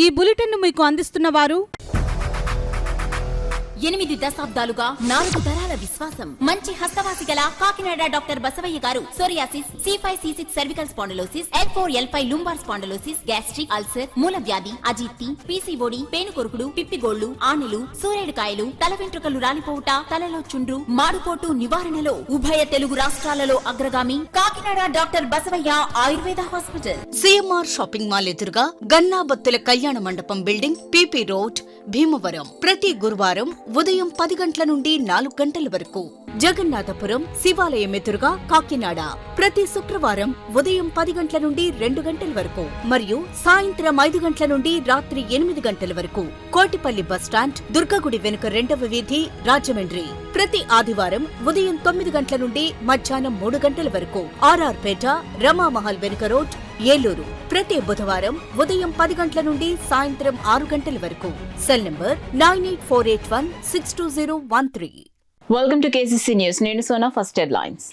ఈ బులెటిన్ మీకు అందిస్తున్న వారు 8 దశాబ్దాలుగా 4 తరాల విశ్వాసం. మంచి హస్తవాసి గల కాకినాడ డాక్టర్ బసవయ్య గారు psoriasis, C5C6 cervical spondylosis, L4L5 lumbar spondylosis, gastric ulcer, మూల వ్యాధి, అజీర్తి, PCOD, పేనుకొరుకుడు, పిప్పిగోళ్లు, ఆనెలు, సూరేడుకాయలు, తల వెంట్రుకలు రాలిపోవుట, తలలో చుండ్రు, మాడుపోటు నివారణలో ఉభయ తెలుగు రాష్ట్రాలలో అగ్రగామి Kakinada doctor Basavaiah Ayurveda hospital. CMR shopping mall ఎదురుగా గన్నాబత్తుల కళ్యాణ మండపం బిల్డింగ్, PP రోడ్, భీమవరం. ప్రతి గురువారం ఉదయం 10 గంటల నుండి 4 గంటల వరకు. జగన్నాథపురం శివాలయం ఎదురుగా కాకినాడ ప్రతి శుక్రవారం ఉదయం 10 గంటల నుండి 2 గంటల వరకు మరియు సాయంత్రం 5 గంటల నుండి రాత్రి 8 గంటల వరకు. కోటిపల్లి బస్టాండ్, దుర్గగుడి వెనుక 2వ వీధి, రాజమండ్రి. ప్రతి ఆదివారం ఉదయం 9 గంటల నుండి మధ్యాహ్నం 3 గంటల వరకు. RR పేట, రమామహల్ వెనుక రోడ్, ఏలూరు. ప్రతి బుధవారం ఉదయం 10 గంటల నుండి సాయంత్రం 6 గంటల వరకు. Cell number 9848162013. Welcome to KCC news. నేను సోనా. First headlines.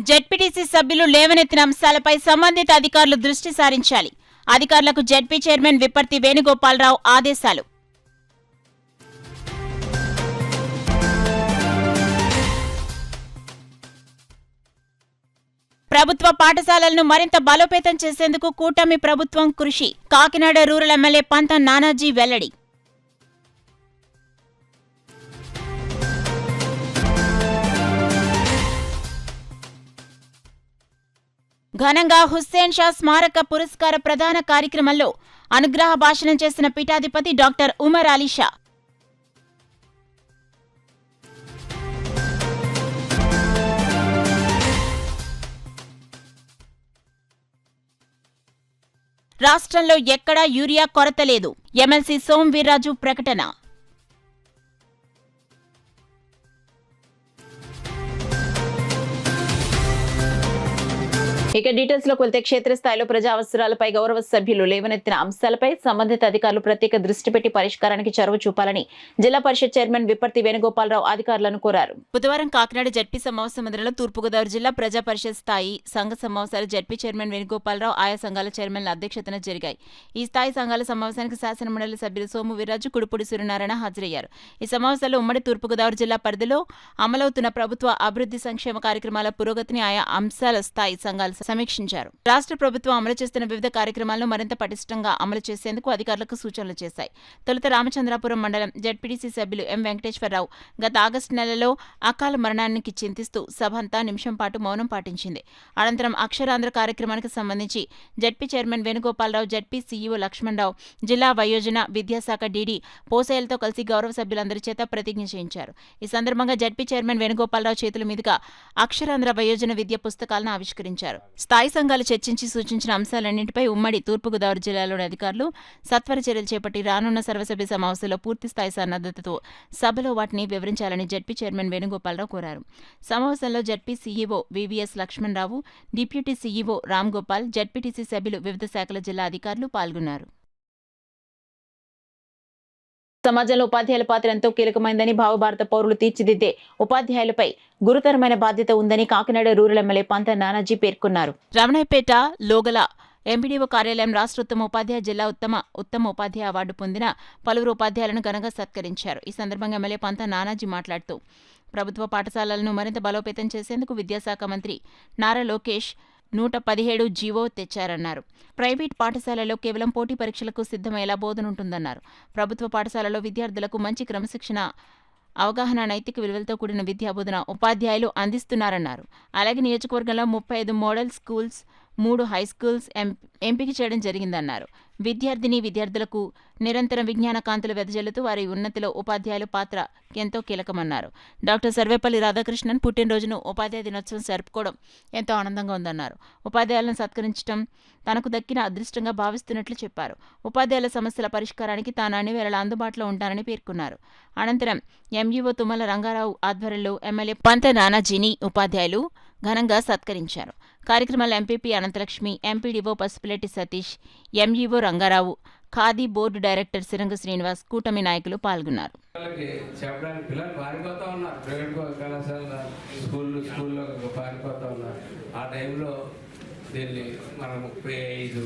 జెడ్పీటీసీ సభ్యులు లేవనెత్తిన అంశాలపై సంబంధిత అధికారులు దృష్టి సారించాలి. అధికారులకు జెడ్పీ చైర్మన్ విప్పర్తి వేణుగోపాలరావు ఆదేశాలు. ప్రభుత్వ పాఠశాలలను మరింత బలోపేతం చేసేందుకు కూటమి ప్రభుత్వం కృషి. కాకినాడ రూరల్ ఎమ్మెల్యే పంతం నానాజీ వెల్లడి. ఘనంగా హుస్సేన్ షా స్మారక పురస్కార ప్రదాన కార్యక్రమంలో అనుగ్రహ భాషణం చేసిన పీఠాధిపతి డాక్టర్ ఉమర్ అలీ షా. రాష్ట్రంలో ఎక్కడా యూరియా కొరత లేదు. ఎమ్మెల్సీ సోమ్ వీర్రాజు ప్రకటన. ఇక డీటెయిల్స్ లోకి వెళ్తే క్షేత్రస్థాయిలో ప్రజా అవసరాలపై గౌరవ సభ్యులు లేవనెత్తిన అంశాలపై సంబంధిత అధికారులు ప్రత్యేక దృష్టి పెట్టి పరిష్కారానికి చొరవ చూపాలని జిల్లా పరిషత్ చైర్మన్ విప్పర్తి వేణుగోపాలరావు అధికారులను కోరారు. బుధవారం కాకినాడ జడ్పీ సమావేశ మందిరంలో తూర్పుగోదావరి జిల్లా ప్రజా పరిషత్ స్థాయి సంఘ సమావేశాలు జడ్పీ చైర్మన్ వేణుగోపాలరావు ఆయా సంఘాల చైర్మన్ల అధ్యక్షతన జరిగాయి. ఈ స్థాయి సంఘాల సమావేశానికి శాసనమండలి సభ్యులు సోము వీర్రాజు, కుడుపూడి సూర్యనారాయణ హాజరయ్యారు. ఈ సమావేశాల్లో ఉమ్మడి తూర్పుగోదావరి జిల్లా పరిధిలో అమలవుతున్న ప్రభుత్వ అభివృద్ధి సంక్షేమ కార్యక్రమాల పురోగతిని ఆయా అంశాల స్థాయి సంఘాలు సమీక్షించారు. రాష్ట్ర ప్రభుత్వం అమలు చేస్తున్న వివిధ కార్యక్రమాలను మరింత పటిష్టంగా అమలు చేసేందుకు అధికారులకు సూచనలు చేశాయి. తొలుత రామచంద్రాపురం మండలం జెడ్పీటీసీ సభ్యులు ఎం వెంకటేశ్వరరావు గత ఆగస్టు నెలలో అకాల మరణానికి చింతిస్తూ సభంతా నిమిషం పాటు మౌనం పాటించింది. అనంతరం అక్షరాంధ్ర కార్యక్రమానికి సంబంధించి ZP chairman Venugopala Rao, ZP CEO Lakshmanarao, జిల్లా వయోజన విద్యాశాఖ డీడీ పోసేలతో కలిసి గౌరవ సభ్యులందరి చేత ప్రతిజ్ఞ చేయించారు. ఈ సందర్భంగా జెడ్పీ చైర్మన్ వేణుగోపాలరావు చేతుల మీదుగా అక్షరాంధ్ర వయోజన విద్య పుస్తకాలను ఆవిష్కరించారు. స్థాయి సంఘాలు చర్చించి సూచించిన అంశాలన్నింటిపై ఉమ్మడి తూర్పుగోదావరి జిల్లాలోని అధికారులు సత్వర చర్యలు చేపట్టి రానున్న సర్వసభ్య సమావేశంలో పూర్తిస్థాయి సన్నద్ధతతో సభలో వాటిని వివరించాలని జెడ్పీ చైర్మన్ వేణుగోపాలరావు కోరారు. సమావేశంలో ZP CEO VVS Lakshmanarao, deputy CEO Ram Gopal, ZPTC సభ్యులు, వివిధ శాఖల జిల్లా అధికారులు పాల్గొన్నారు. సమాజంలో ఉపాధ్యాయుల పాత్ర ఎంతో కీలకమైందని, భావభారత పౌరులు తీర్చిదిద్దే ఉపాధ్యాయులపై గురుతరమైన బాధ్యత ఉందని కాకినాడ రూరల్ ఎమ్మెల్యే పంతం నానాజీ పేర్కొన్నారు. రమణపేట లోగల ఎంపీడీఓ కార్యాలయం రాష్ట్ర ఉత్తమ ఉపాధ్యాయ, జిల్లా ఉత్తమ ఉపాధ్యాయ అవార్డు పొందిన పలువురు ఉపాధ్యాయులను ఘనంగా సత్కరించారు. ఈ సందర్భంగా ఎమ్మెల్యే పంతం నానాజీ మాట్లాడుతూ ప్రభుత్వ పాఠశాలలను మరింత బలోపేతం చేసేందుకు విద్యాశాఖ మంత్రి నారా లోకేష్ 117 జీవో తెచ్చారన్నారు. ప్రైవేట్ పాఠశాలలో కేవలం పోటీ పరీక్షలకు సిద్ధమయ్యేలా బోధనుంటుందన్నారు. ప్రభుత్వ పాఠశాలలో విద్యార్థులకు మంచి క్రమశిక్షణ, అవగాహన, నైతిక విలువలతో కూడిన విద్యాబోధన ఉపాధ్యాయులు అందిస్తున్నారన్నారు. అలాగే నియోజకవర్గంలో 35 మోడల్ స్కూల్స్, 3 హైస్కూల్స్ ఎంపిక చేయడం జరిగిందన్నారు. విద్యార్థులకు నిరంతరం విజ్ఞాన కాంతులు వెదజల్లుతూ వారి ఉన్నతిలో ఉపాధ్యాయుల పాత్ర ఎంతో కీలకమన్నారు. డాక్టర్ సర్వేపల్లి రాధాకృష్ణన్ పుట్టినరోజును ఉపాధ్యాయ దినోత్సవం జరుపుకోవడం ఎంతో ఆనందంగా ఉందన్నారు. ఉపాధ్యాయులను సత్కరించడం తనకు దక్కిన అదృష్టంగా భావిస్తున్నట్లు చెప్పారు. ఉపాధ్యాయుల సమస్యల పరిష్కారానికి తాను అన్ని వేళలా అందుబాటులో ఉంటానని పేర్కొన్నారు. అనంతరం ఎంఈఓ తుమ్మల రంగారావు ఆధ్వర్యంలో ఎమ్మెల్యే పంత నానాజీని ఉపాధ్యాయులు ఘనంగా సత్కరించారు. కార్యక్రమంలో MPP Ananthalakshmi, MPDO Pasupuletti Satish, MEO Rangarao, Khadi board director Siranga Srinivas, కూటమి నాయకులు పాల్గొన్నారు. దీన్ని మన 35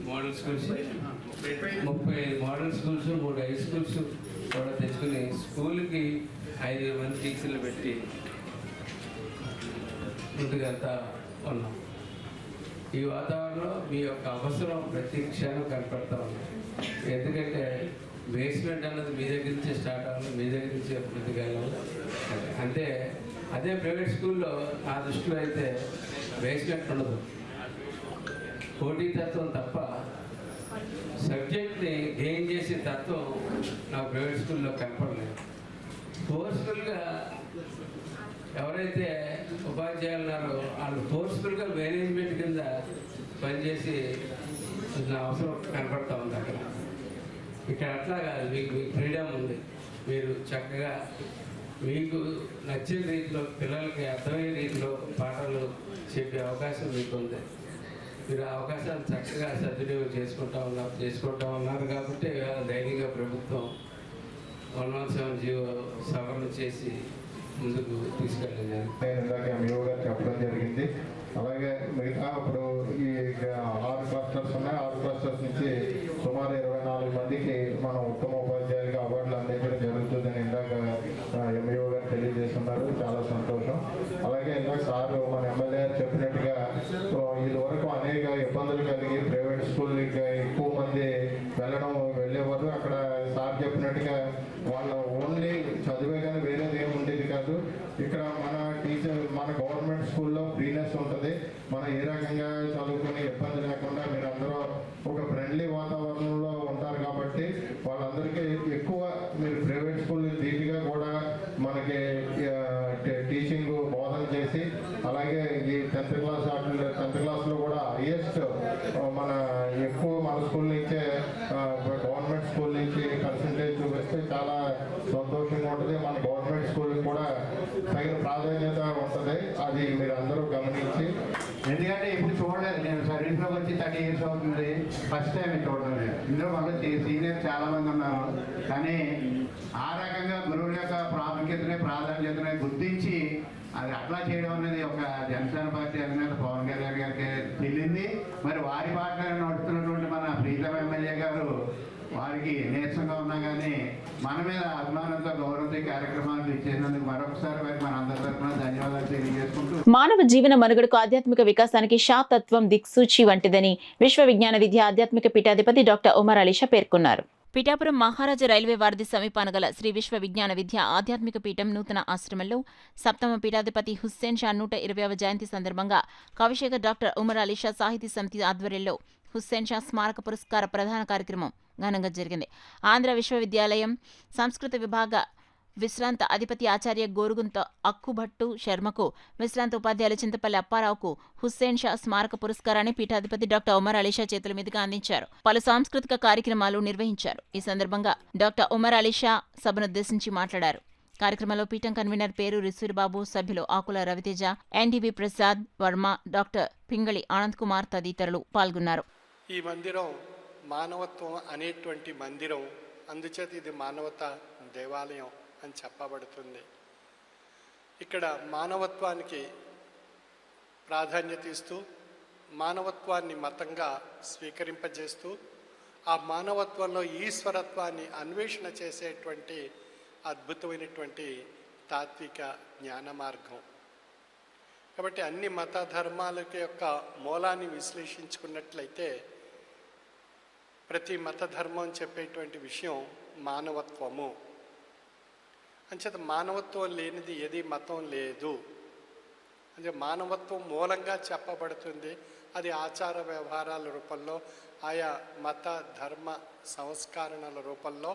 model schools, 35 model schools, 3 high schools కూడా తెచ్చుకుని స్కూల్కి 5 మంది టీచర్లు పెట్టి ముందుకంతా ఉన్నాం. ఈ వాతావరణంలో మీ యొక్క అవసరం ప్రతి క్షణం కనపడతా ఉంది. ఎందుకంటే బేస్మెంట్ అన్నది మీ దగ్గర నుంచే స్టార్ట్ అవ్వాలి, మీ దగ్గర నుంచే ముందుకెళ్ళాలి. అంటే అదే ప్రైవేట్ స్కూల్లో నా దృష్టిలో అయితే బేస్మెంట్ ఉండదు, పోటీతత్వం తప్ప సబ్జెక్ట్ని గెయిన్ చేసే తత్వం నాకు ప్రైవేట్ స్కూల్లో కనపడలేదు. ఫోర్స్ఫుల్గా ఎవరైతే ఉపాధ్యాయులు ఉన్నారో వాళ్ళు ఫోర్స్ఫుల్గా మేనేజ్మెంట్ కింద పనిచేసి నా అవసరం కనపడతా ఉంది. ఇక్కడ అట్లా కాదు, మీకు ఫ్రీడమ్ ఉంది. మీరు చక్కగా మీకు నచ్చిన రీతిలో పిల్లలకి అర్థమయ్యే రీతిలో పాఠాలు చెప్పే అవకాశం మీకు ఉంది. మీరు ఆ అవకాశాన్ని చక్కగా సద్వినియోగం చేసుకుంటా ఉన్నారు కాబట్టి ధైర్యంగా ప్రభుత్వం 117 జీవో సవరణ చేసి ముందుకు తీసుకెళ్ళడం జరిగింది. నేను ఇందాక ఎంఈఓ గారు చెప్పడం జరిగింది. అలాగే మిగతా ఇప్పుడు ఈ 6 క్లస్టర్స్ ఉన్నాయి. 6 క్లస్టర్స్ నుంచి సుమారు 24 మందికి మనం ఉత్తమ ఉపాధ్యాయులుగా అవార్డులు అందించడం జరుగుతుందని ఇందాక ఎంఈఓ గారు తెలియజేస్తున్నారు. చాలా సంతోషం. అలాగే ఇందాక సార్ మన ఎమ్మెల్యే గారు చెప్పినట్టుగా ఇదివరకు అనేక ఇబ్బందులు కలిగి ప్రైవేట్ స్కూల్కి ఎక్కువ మంది వెళ్ళేవారు. అక్కడ సార్ చెప్పినట్టుగా వాళ్ళు ఓన్లీ చదివే కానీ వేరేది ఏమి ఉండేది కాదు. ఇక్కడ మన గవర్నమెంట్ స్కూల్లో ఫ్రీనెస్ ఉంటుంది. మనం ఏ రకంగా చదువుకుని ఇబ్బంది లేకుండా మీరు అందరూ ఒక ఫ్రెండ్లీ వాతావరణంలో ఉంటారు కాబట్టి వాళ్ళందరికీ ఎక్కువ మీరు ప్రైవేట్ స్కూల్ ధీటుగా కూడా మనకి టీచింగ్ బోధన చేసి, అలాగే ఈ 10th క్లాస్లో కూడా హైయెస్ట్ ఎక్కువ మన స్కూల్ నుంచే గవర్నమెంట్ స్కూల్ నుంచి పర్సంటేజ్ చూపిస్తే చాలా సంతోషంగా ఉంటుంది. మన గవర్నమెంట్ స్కూల్కి కూడా తగిన ప్రాధాన్యత ఉంటుంది. అది మీరు అందరూ గమనించి, ఎందుకంటే ఇప్పుడు చూడలేదు, నేను సర్వీస్లోకి వచ్చి 30 years అవుతుంది, ఫస్ట్ టైం చూడడం లేదు. ఇందులో మళ్ళీ సీనియర్ చాలా మంది ఉన్నారు. కానీ ఆ రకంగా గురువుల యొక్క ప్రాధాన్యతని గుర్తించి అది అట్లా చేయడం అనేది ఒక జనసేన పార్టీ అధినేత పవన్ కళ్యాణ్ గారికి తెలియంది. మరి వారి పార్టీలో నడుస్తున్నటువంటి మన ప్రీతం ఎమ్మెల్యే గారు వారికి నీరసంగా ఉన్నా కానీ మన మీద అభిమానంతో గౌరవంతో కార్యక్రమాలు ఇచ్చేసినందుకు మరొకసారి వారికి మన అందరి తరఫున ధన్యవాదాలు తెలియజేసుకుంటూ, మానవ జీవన మనుగడకు ఆధ్యాత్మిక వికాసానికి షాతత్వం దిక్సూచి వంటిదని విశ్వ విజ్ఞాన విద్య ఆధ్యాత్మిక పీఠాధిపతి డాక్టర్ ఉమర్ అలీషా పేర్కొన్నారు. పిఠాపురం మహారాజా రైల్వే వారధి సమీపాన గల శ్రీ విశ్వ విజ్ఞాన విద్య ఆధ్యాత్మిక పీఠం నూతన ఆశ్రమంలో 7వ పీఠాధిపతి హుస్సేన్ షా 120వ జయంతి సందర్భంగా కవిశేఖర్ డాక్టర్ ఉమర్ అలీషా సాహితీ సమితి ఆధ్వర్యంలో హుస్సేన్ షా స్మారక పురస్కార ప్రధాన కార్యక్రమం ఘనంగా జరిగింది. ఆంధ్ర విశ్వవిద్యాలయం సంస్కృత విభాగ విశ్రాంత అధిపతి ఆచార్య గోరుగుంత అక్కుభట్టు శర్మకు, విశ్రాంత ఉపాధ్యాయులు చింతపల్లి అప్పారావుకు హుస్సేన్ షా స్మారక పురస్కారాన్ని పీఠాధిపతి డాక్టర్ ఉమర్ అలీషా చేతుల మీదుగా అందించారు. పలు సాంస్కృతిక కార్యక్రమాలు నిర్వహించారు. ఈ సందర్భంగా డాక్టర్ ఉమర్ అలీషా సభనుద్దేశించి మాట్లాడారు. కార్యక్రమంలో పీఠం కన్వీనర్ పేరూరి సూరిబాబు, సభ్యులు ఆకుల రవితేజ, ఎన్డీబీ ప్రసాద్ వర్మ, డాక్టర్ పింగళి ఆనంద్ కుమార్ తదితరులు పాల్గొన్నారు. ఈ మందిరం మానవత్వం అనేటువంటి మందిరం, అందుచేత ఇది మానవత దేవాలయం అని చెప్పబడుతుంది. ఇక్కడ మానవత్వానికి ప్రాధాన్యత ఇస్తూ, మానవత్వాన్ని మతంగా స్వీకరింపజేస్తూ, ఆ మానవత్వంలో ఈశ్వరత్వాన్ని అన్వేషణ చేసేటువంటి అద్భుతమైనటువంటి తాత్విక జ్ఞాన మార్గం. కాబట్టి అన్ని మత ధర్మాల యొక్క మూలాన్ని విశ్లేషించుకున్నట్లయితే ప్రతి మత ధర్మం చెప్పేటువంటి విషయం మానవత్వము. అంచేత మానవత్వం లేనిది ఏది మతం లేదు. అంటే మానవత్వం మూలంగా చెప్పబడుతుంది. అది ఆచార వ్యవహారాల రూపంలో, ఆయా మత ధర్మ సంస్కరణల రూపంలో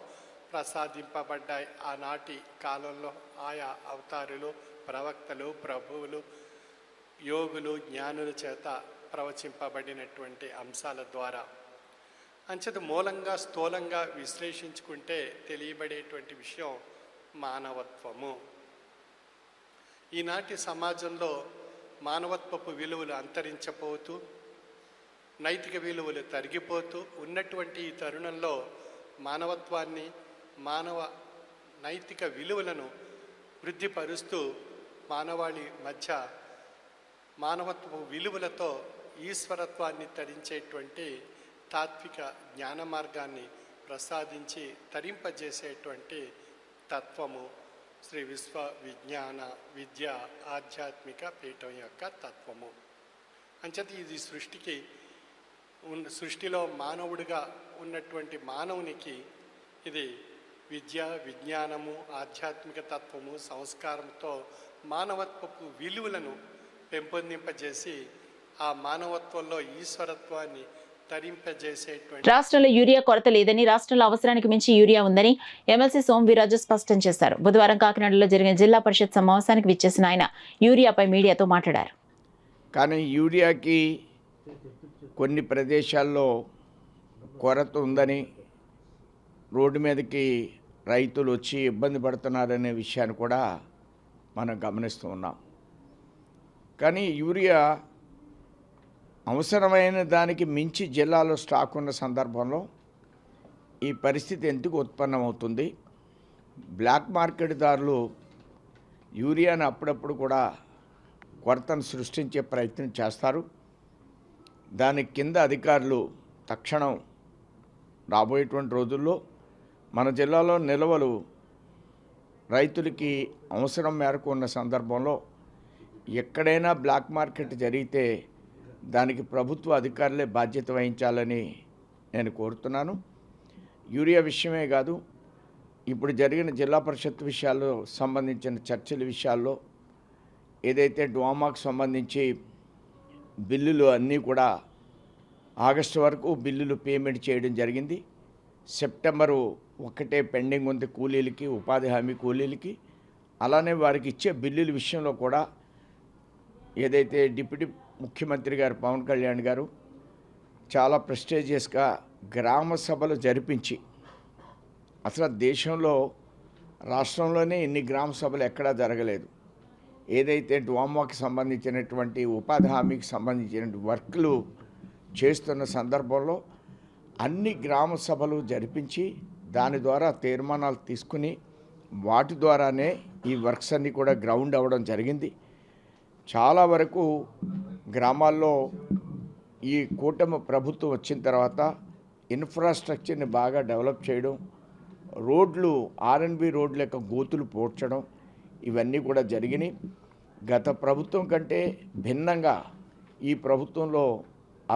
ప్రసాదింపబడ్డాయి. ఆనాటి కాలంలో ఆయా అవతారులు, ప్రవక్తలు, ప్రభువులు, యోగులు, జ్ఞానుల చేత ప్రవచింపబడినటువంటి అంశాల ద్వారా. అంచేత మూలంగా స్థూలంగా విశ్లేషించుకుంటే తెలియబడేటువంటి విషయం మానవత్వము. ఈనాటి సమాజంలో మానవత్వపు విలువలు అంతరించిపోతూ, నైతిక విలువలు తరిగిపోతూ ఉన్నటువంటి ఈ తరుణంలో మానవత్వాన్ని, మానవ నైతిక విలువలను వృద్ధిపరుస్తూ మానవాళి మధ్య మానవత్వ విలువలతో ఈశ్వరత్వాన్ని తరించేటువంటి తాత్విక జ్ఞాన మార్గాన్ని ప్రసాదించి తరింపజేసేటువంటి తత్వము శ్రీ విశ్వ విజ్ఞాన విద్య ఆధ్యాత్మిక పీఠం యొక్క తత్వము. అంచేత ఇది సృష్టిలో మానవుడిగా ఉన్నటువంటి మానవునికి ఇది విద్య విజ్ఞానము ఆధ్యాత్మిక తత్వము సంస్కారంతో మానవత్వపు విలువలను పెంపొందింపజేసి ఆ మానవత్వంలో ఈశ్వరత్వాన్ని తరింపజేసేటువంటి. రాష్ట్రంలో యూరియా కొరత లేదని, రాష్ట్రంలో అవసరానికి మించి యూరియా ఉందని ఎమ్మెల్సీ సోము వీర్రాజు స్పష్టం చేశారు. బుధవారం కాకినాడలో జరిగిన జిల్లా పరిషత్ సమావేశానికి విచ్చేసిన ఆయన యూరియాపై మీడియాతో మాట్లాడారు. కానీ యూరియాకి కొన్ని ప్రదేశాల్లో కొరత ఉందని, రోడ్డు మీదకి రైతులు వచ్చి ఇబ్బంది పడుతున్నారనే విషయాన్ని కూడా మనం గమనిస్తూ ఉన్నాం. కానీ యూరియా అవసరమైన దానికి మించి జిల్లాలో స్టాక్ ఉన్న సందర్భంలో ఈ పరిస్థితి ఎందుకు ఉత్పన్నమవుతుంది? బ్లాక్ మార్కెట్ దారులు యూరియాను అప్పుడప్పుడు కూడా కొరతను సృష్టించే ప్రయత్నం చేస్తారు. దాని కింద అధికారులు తక్షణం రాబోయేటువంటి రోజుల్లో మన జిల్లాలో నిల్వలు రైతులకి అవసరం మేరకు ఉన్న సందర్భంలో ఎక్కడైనా బ్లాక్ మార్కెట్ జరిగితే దానికి ప్రభుత్వ అధికారులే బాధ్యత వహించాలని నేను కోరుతున్నాను. యూరియా విషయమే కాదు, ఇప్పుడు జరిగిన జిల్లా పరిషత్ విషయాల్లో సంబంధించిన చర్చల విషయాల్లో ఏదైతే డ్వామాకు సంబంధించి బిల్లులు అన్నీ కూడా ఆగస్టు వరకు బిల్లులు పేమెంట్ చేయడం జరిగింది. సెప్టెంబరు 1 పెండింగ్ ఉంది కూలీలకి, ఉపాధి హామీ కూలీలకి. అలానే వారికి ఇచ్చే బిల్లుల విషయంలో కూడా ఏదైతే డిప్యూటీ ముఖ్యమంత్రి గారు పవన్ కళ్యాణ్ గారు చాలా ప్రెస్టీజియస్గా గ్రామ సభలు జరిపించి, అసలు దేశంలో రాష్ట్రంలోనే ఇన్ని గ్రామ సభలు ఎక్కడా జరగలేదు. ఏదైతే డ్వామాకి సంబంధించినటువంటి ఉపాధి హామీకి సంబంధించిన వర్క్లు చేస్తున్న సందర్భంలో అన్ని గ్రామ సభలు జరిపించి దాని ద్వారా తీర్మానాలు తీసుకుని వాటి ద్వారానే ఈ వర్క్స్ అన్నీ కూడా గ్రౌండ్ అవ్వడం జరిగింది. చాలా వరకు గ్రామాల్లో ఈ కూటమి ప్రభుత్వం వచ్చిన తర్వాత ఇన్ఫ్రాస్ట్రక్చర్ని బాగా డెవలప్ చేయడం, రోడ్లు ఆర్ఎన్బి రోడ్ల యొక్క గోతులు పోడ్చడం ఇవన్నీ కూడా జరిగినాయి. గత ప్రభుత్వం కంటే భిన్నంగా ఈ ప్రభుత్వంలో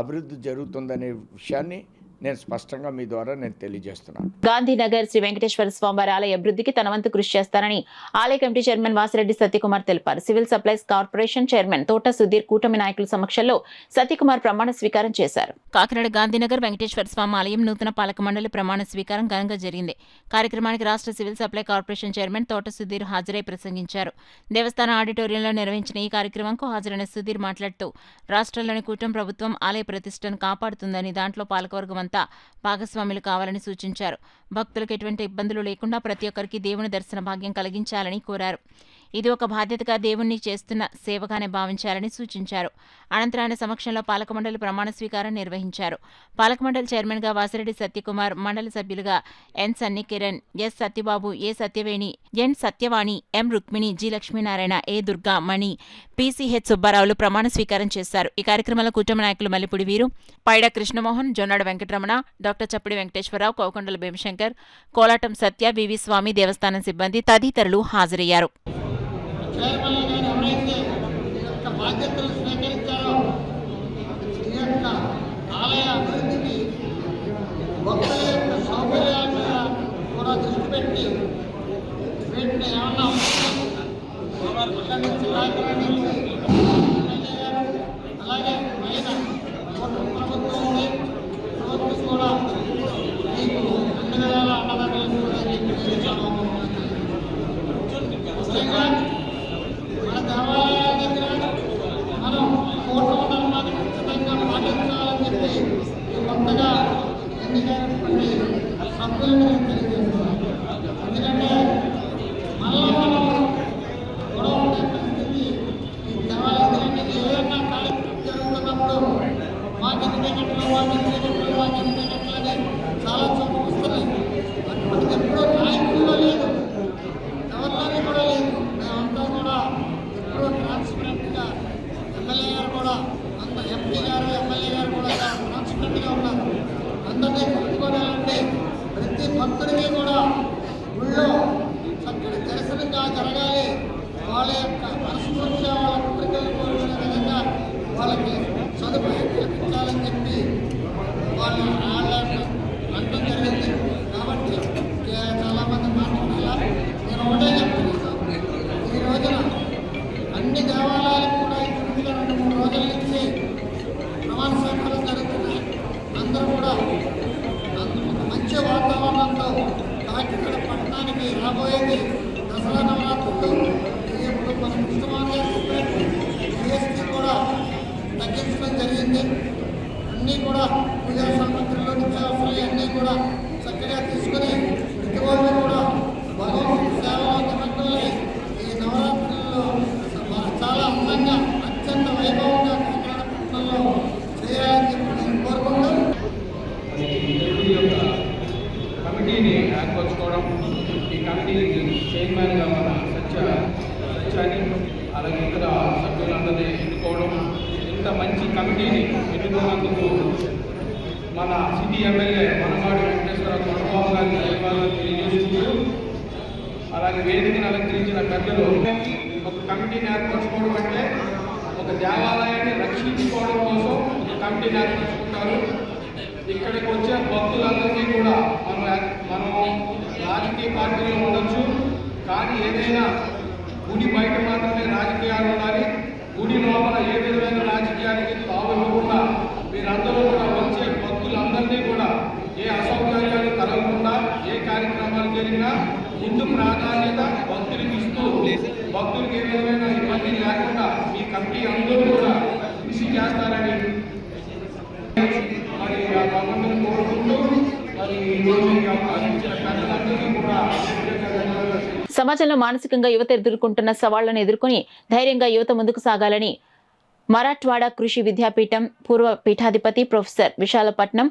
అభివృద్ధి జరుగుతుందనే విషయాన్ని నేను స్పష్టంగా మీ ద్వారా నేను తెలియజేస్తున్నాను. గాంధీనగర్ శ్రీ వెంకటేశ్వర స్వామివారి ఆలయ అభివృద్ధికి తన వంతు కృషి చేస్తానని ఆలయ కమిటీ చైర్మన్ వాసిరెడ్డి సత్యకుమార్ తెలిపారు. సివిల్ సప్లైస్ కార్పొరేషన్ చైర్మన్ తోట సుధీర్ కూటమి నాయకుల సమక్షంలో సత్యకుమార్ ప్రమాణ స్వీకారం చేశారు. కాకినాడ గాంధీనగర్ వెంకటేశ్వర స్వామి ఆలయం నూతన పాలక మండలి ప్రమాణ స్వీకారం ఘనంగా జరిగింది. కార్యక్రమానికి రాష్ట్ర సివిల్ సప్లై కార్పొరేషన్ చైర్మన్ తోట సుధీర్ హాజరై ప్రసంగించారు. దేవస్థాన ఆడిటోరియంలో నిర్వహించిన ఈ కార్యక్రమంకు హాజరైన సుధీర్ మాట్లాడుతూ రాష్ట్రంలోని కూటమి ప్రభుత్వం ఆలయ ప్రతిష్టను కాపాడుతుందని, దాంట్లో పాలకవర్గం భాగస్వాములు కావాలని సూచించారు. భక్తులకు ఎటువంటి ఇబ్బందులు లేకుండా ప్రతి ఒక్కరికి దేవుని దర్శన భాగ్యం కలిగించాలని కోరారు. ఇది ఒక బాధ్యతగా దేవుణ్ణి చేస్తున్న సేవగానే భావించాలని సూచించారు. అనంతరం ఆయన సమక్షంలో పాలక మండలి ప్రమాణ స్వీకారం నిర్వహించారు. పాలక మండలి చైర్మన్గా వాసిరెడ్డి సత్యకుమార్, మండలి సభ్యులుగా ఎన్ సన్ని కిరణ్, ఎస్ సత్యబాబు, ఏ సత్యవేణి, ఎన్ సత్యవాణి, ఎం రుక్మిణి, జి లక్ష్మీనారాయణ, ఏ దుర్గా, మణి, పిసిహెచ్ సుబ్బారావులు ప్రమాణ స్వీకారం చేశారు. ఈ కార్యక్రమంలో కూటమి నాయకులు మల్లిపూడి వీరు, పైడ కృష్ణమోహన్, జొన్నాడ వెంకటరమణ, డాక్టర్ చప్పడి వెంకటేశ్వరరావు, కోకొండల భీమశంకర్, కోలాటం సత్య, వివి స్వామి, దేవస్థానం సిబ్బంది తదితరులు హాజరయ్యారు. బాధ్యతలు స్వీకరించారో ఈ యొక్క ఆలయ అభివృద్ధికి భక్తుల యొక్క సౌకర్యాల మీద కూడా దృష్టి పెట్టి వీటిని ఏమన్నా అలాగే పైన ప్రభుత్వం ఉంది, ప్రభుత్వం కూడా మీకు అన్ని విధాల అన్నదానం ముఖ్యంగా మన దేవాలయాల దగ్గర మనం కోట్ల ధర్మాన్ని ఖచ్చితంగా పాటించాలని చెప్పి కొత్తగా ఎన్నికైనటువంటి సభ్యులను తెలియజేస్తున్నాం. ఎందుకంటే మనలో మనం గొడవ ఉండే పరిస్థితి ఈ దేవాలయం ఏదైనా కార్యక్రమం జరుగుతున్నప్పుడు మాకు టికెట్లు అని చాలా చోట్ల వస్తున్నాయి. మనకి ఎప్పుడూ నాయకుల్లో లేదు, ఎవరిలోనే కూడా లేదు. మేమంతా కూడా ఎప్పుడూ ట్రాన్స్పరెంట్గా ఎమ్మెల్యే కాకినాడ పట్టణానికి రాబోయేది దసరా నవరాత్రులు. ఇప్పుడు మన కృష్ణమాన్ గారు చెప్పినట్టు GST కూడా తగ్గించడం జరిగింది. అన్నీ కూడా పూజా సామగ్రిలో నిత్యావసరాలు అన్నీ కూడా చక్కగా తీసుకుని ప్రతివాళ్ళు కూడా భగవంతుడి సేవలో నిమగ్నమై ఈ నవరాత్రుల్లో చాలా అందంగా అత్యంత వైభవంగా కాకినాడ పట్టణంలో చేయాలని చెప్పి నేను కోరుకుంటాను. కమిటీని ఏర్పరచుకోవడం, ఈ కమిటీకి చైర్మన్గా మన సత్యాన్ని అలాగే ఇతర సభ్యులందరినీ ఎన్నుకోవడం, ఇంత మంచి కమిటీని ఎన్నుకున్నందుకు మన సిటీ ఎమ్మెల్యే మనమాడి వెంకటేశ్వర కొనబాబు గారికి ధన్యవాదాలు తెలియజేస్తూ, అలాగే వేదికను అలంకరించిన పెద్దలు, ఒక కమిటీని ఏర్పరచుకోవడం అంటే ఒక దేవాలయాన్ని రక్షించుకోవడం కోసం ఒక కమిటీని ఏర్పరచుకుంటారు. ఇక్కడికి వచ్చే భక్తులందరికీ కూడా మనం రాజకీయ పార్టీలో ఉండొచ్చు, కానీ ఏదైనా గుడి బయట మాత్రమే రాజకీయాలు ఉండాలి. గుడి లోపల ఏ విధమైన రాజకీయానికి తావు ఇవ్వకుండా మీరందరూ కూడా వచ్చే భక్తులందరినీ కూడా ఏ అసౌకర్యాలు కలగకుండా ఏ కార్యక్రమాలు జరిగినా ముందు ప్రాధాన్యత భక్తులకు ఇస్తూ, భక్తులకు ఏ విధమైన ఇబ్బంది లేకుండా మీ కమిటీ అందరూ కూడా కృషి చేస్తారని మరి ఆ భగవంతుని కోరుకుంటూ మరి ఈరోజు ఈ అవకాశం ఇచ్చిన పెద్దలందరికీ కూడా సమాజంలో మానసికంగా యువత ఎదుర్కొంటున్న సవాళ్లను ఎదుర్కొని ధైర్యంగా యువత ముందుకు సాగాలని మరాఠ్వాడ కృషి విద్యాపీఠం పూర్వ పీఠాధిపతి ప్రొఫెసర్ విశాలపట్నం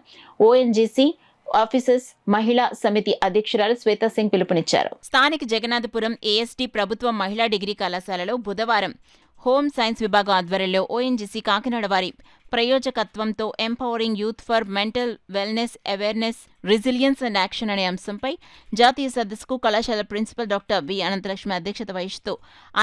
ONGC ఆఫీసర్స్ మహిళా సమితి అధ్యక్షురాలు శ్వేతా సింగ్ పిలుపునిచ్చారు. స్థానిక జగన్నాథపురం AST ప్రభుత్వ మహిళా డిగ్రీ కళాశాలలో బుధవారం హోమ్ సైన్స్ విభాగం ఆధ్వర్యంలో ONGC కాకినాడ వారి ప్రయోజకత్వంతో empowering youth for mental wellness awareness resilience and action అనే అంశంపై జాతీయ సదస్సుకు కళాశాల ప్రిన్సిపల్ డాక్టర్ వి అనంతలక్ష్మి అధ్యక్షత వహిస్తూ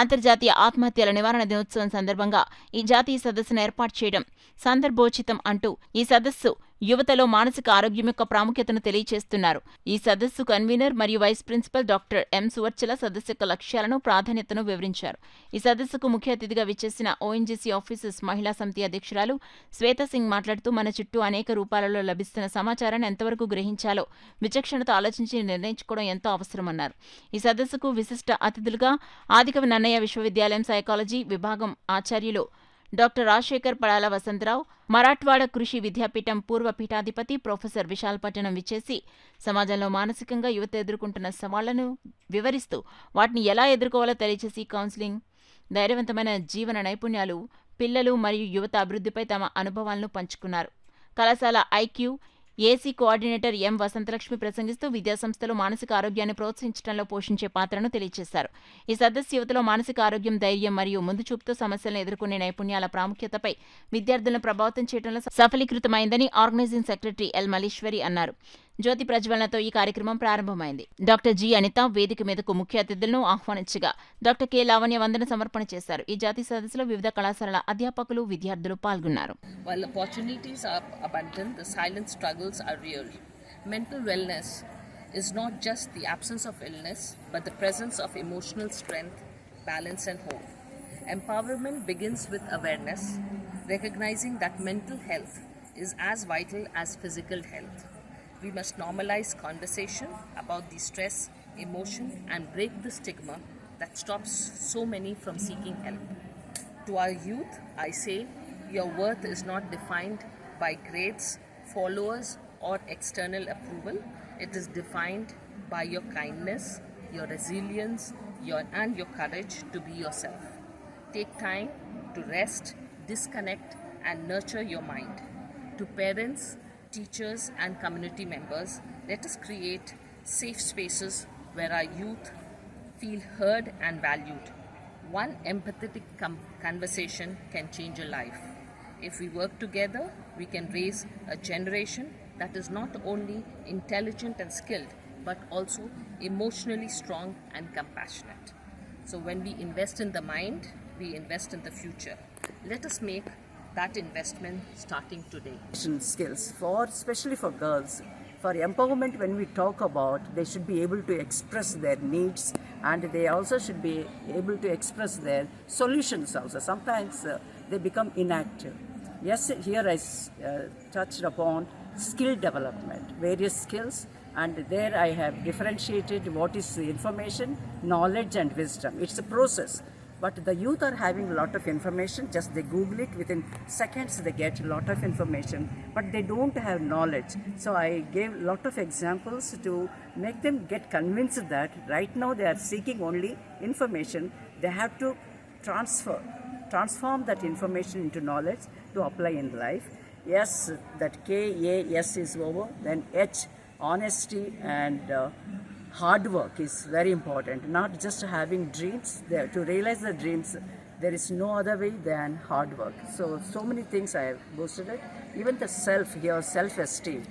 అంతర్జాతీయ ఆత్మహత్యల నివారణ దినోత్సవం సందర్భంగా ఈ జాతీయ సదస్సును ఏర్పాటు చేయడం సందర్భోచితం అంటూ ఈ సదస్సు యువతలో మానసిక ఆరోగ్యం యొక్క ప్రాముఖ్యతను తెలియజేస్తున్నారు. ఈ సదస్సు కన్వీనర్ మరియు vice principal doctor M Suvarchala సదస్సు యొక్క లక్ష్యాలను ప్రాధాన్యతను వివరించారు. ఈ సదస్సుకు ముఖ్య అతిథిగా విచ్చేసిన ONGC ఆఫీసర్స్ మహిళా సమితి అధ్యక్షురాలు శ్వేతా సింగ్ మాట్లాడుతూ మన చుట్టూ అనేక రూపాలలో లభిస్తున్న సమాచారాన్ని ఎంతవరకు గ్రహించాలో విచక్షణతో ఆలోచించి నిర్ణయించుకోవడం ఎంతో అవసరమన్నారు. ఈ సదస్సుకు విశిష్ట అతిథులుగా ఆదికవి నన్నయ్య విశ్వవిద్యాలయం సైకాలజీ విభాగం ఆచార్యులు డాక్టర్ రాజశేఖర్ పడాల వసంతరావు, మరాఠ్వాడ కృషి విద్యాపీఠం పూర్వ పీఠాధిపతి ప్రొఫెసర్ విశాలపట్నం విచ్చేసి సమాజంలో మానసికంగా యువత ఎదుర్కొంటున్న సవాళ్లను వివరిస్తూ వాటిని ఎలా ఎదుర్కోవాలో తెలియజేసి కౌన్సిలింగ్, ధైర్యవంతమైన జీవన నైపుణ్యాలు, పిల్లలు మరియు యువత అభివృద్ధిపై తమ అనుభవాలను పంచుకున్నారు. కళాశాల IQ AC కోఆర్డినేటర్ ఎం వసంతలక్ష్మి ప్రసంగిస్తూ విద్యాసంస్థలు మానసిక ఆరోగ్యాన్ని ప్రోత్సహించడంలో పోషించే పాత్రను తెలియజేశారు. ఈ సదస్సు యువతలో మానసిక ఆరోగ్యం, ధైర్యం మరియు ముందు చూపుతో సమస్యలను ఎదుర్కొనే నైపుణ్యాల ప్రాముఖ్యతపై విద్యార్థులను ప్రభావితం చేయడంలో సఫలీకృతమైందని ఆర్గనైజింగ్ సెక్రటరీ ఎల్ మల్లీశ్వరి అన్నారు. జ్యోతి ప్రజ్వలనతో ఈ కార్యక్రమం ప్రారంభమైంది. డాక్టర్ జి అనిత వేదిక మీదకు ముఖ్య అతిథులను ఆహ్వానించగా డాక్టర్ కె లావణ్య వందన సమర్పణ చేశారు. ఈ జాతీయ సదస్సులో వివిధ కళాశాలల అధ్యాపకులు, విద్యార్థులు పాల్గొన్నారు. While opportunities are abundant, the silent struggles are real. Mental wellness is not just the absence of illness, but the presence of emotional strength, balance and hope. Empowerment begins with awareness, recognizing that mental health is as vital as physical health. We must normalize conversation about the stress, emotion and break the stigma that stops so many from seeking help. To our youth, I say, your worth is not defined by grades, followers or external approval. It is defined by your kindness, your resilience, and your courage to be yourself. Take time to rest, disconnect and nurture your mind. To parents, teachers and community members, let us create safe spaces where our youth feel heard and valued. One empathetic conversation can change a life. If we work together, we can raise a generation that is not only intelligent and skilled, but also emotionally strong and compassionate. So when we invest in the mind, we invest in the future. Let us make that investment starting today. Skills especially for girls, for empowerment, when we talk about, they should be able to express their needs and they also should be able to express their solutions also. Sometimes they become inactive. Yes, here I touched upon skill development, various skills, And there I have differentiated what is information, knowledge and wisdom. It's a process. But the youth are having a lot of information, just they Google it, within seconds they get a lot of information, but they don't have knowledge. So I gave a lot of examples to make them get convinced that right now they are seeking only information. They have to transform that information into knowledge to apply in life. Yes, that KAS is over, then H, honesty and hard work is very important. Not just having dreams. To realize the dreams, there is no other way than hard work. So many things I have boosted it. Even the self-esteem.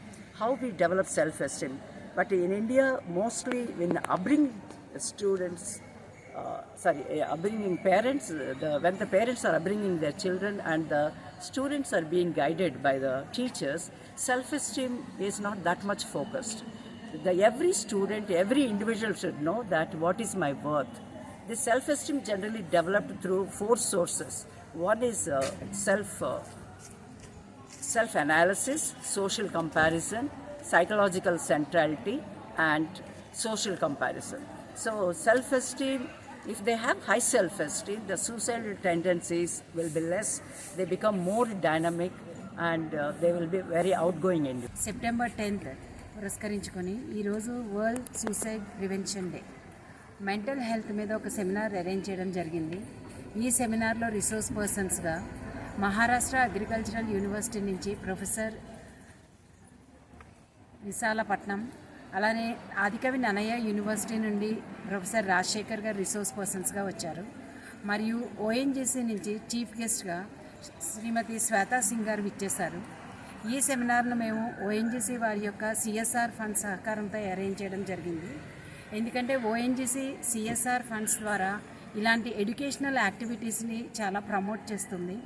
How we develop self-esteem. But in India, mostly when upbringing students, upbringing parents, when the parents are upbringing their children and the students are being guided by the teachers, self-esteem is not that much focused. Every student, every individual should know that what is my worth. This self-esteem generally developed through 4 sources. One is self-analysis, social comparison, psychological centrality, and social comparison. So self-esteem, if they have high self-esteem, the suicidal tendencies will be less. They become more dynamic and they will be very outgoing individuals. September 10th. పురస్కరించుకొని ఈరోజు world suicide prevention day. Mental health మీద ఒక seminar arrange చేయడం జరిగింది. ఈ సెమినార్లో resource పర్సన్స్గా Maharashtra agricultural university నుంచి professor విశాలపట్నం, అలానే ఆదికవి Nannaya university నుండి ప్రొఫెసర్ రాజశేఖర్ గారు రిసోర్స్ పర్సన్స్గా వచ్చారు. మరియు ఓఎన్జీసీ నుంచి చీఫ్ గెస్ట్గా శ్రీమతి శ్వేతా సింగ్ గారు విచ్చేశారు. ఈ సెమినార్ను మేము ఓఎన్జీసీ వారి యొక్క సిఎస్ఆర్ ఫండ్ సహకారంతో అరేంజ్ చేయడం జరిగింది. ఎందుకంటే ఓఎన్జీసీ సిఎస్ఆర్ ఫండ్స్ ద్వారా ఇలాంటి ఎడ్యుకేషనల్ యాక్టివిటీస్ని చాలా ప్రమోట్ చేస్తుంది.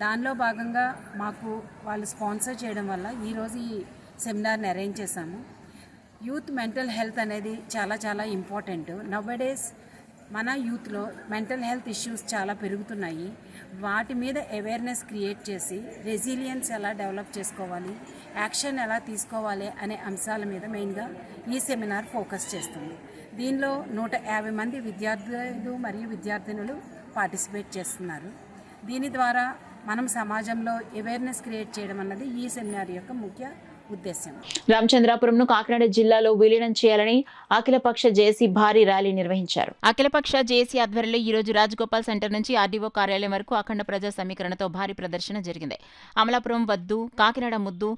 దానిలో భాగంగా మాకు వాళ్ళు స్పాన్సర్ చేయడం వల్ల ఈరోజు ఈ సెమినార్ని అరేంజ్ చేశాము. యూత్ మెంటల్ హెల్త్ అనేది చాలా చాలా ఇంపార్టెంట్. నవ్వేడేస్ మన యూత్లో మెంటల్ హెల్త్ ఇష్యూస్ చాలా పెరుగుతున్నాయి. వాటి మీద అవేర్నెస్ క్రియేట్ చేసి రెసిలియన్స్ ఎలా డెవలప్ చేసుకోవాలి, యాక్షన్ ఎలా తీసుకోవాలి అనే అంశాల మీద మెయిన్గా ఈ సెమినార్ ఫోకస్ చేస్తుంది. దీనిలో 150 మంది విద్యార్థులు మరియు విద్యార్థినులు పార్టిసిపేట్ చేస్తున్నారు. దీని ద్వారా మనం సమాజంలో అవేర్నెస్ క్రియేట్ చేయడం అన్నది ఈ సెమినార్ యొక్క ముఖ్య ఉద్దేశం. రామచంద్రాపురంను కాకినాడ జిల్లాలో విలీనం చేయాలని అఖిలపక్ష జేఏసీ భారీ ర్యాలీ నిర్వహించారు. అఖిలపక్ష జేఏసీ ఆధ్వర్యంలో ఈ రోజు రాజగోపాల్ సెంటర్ నుంచి ఆర్డీఓ కార్యాలయం వరకు అఖండ ప్రజా సమీకరణతో భారీ ప్రదర్శన జరిగింది. అమలాపురం వద్దు, కాకినాడ ముద్దు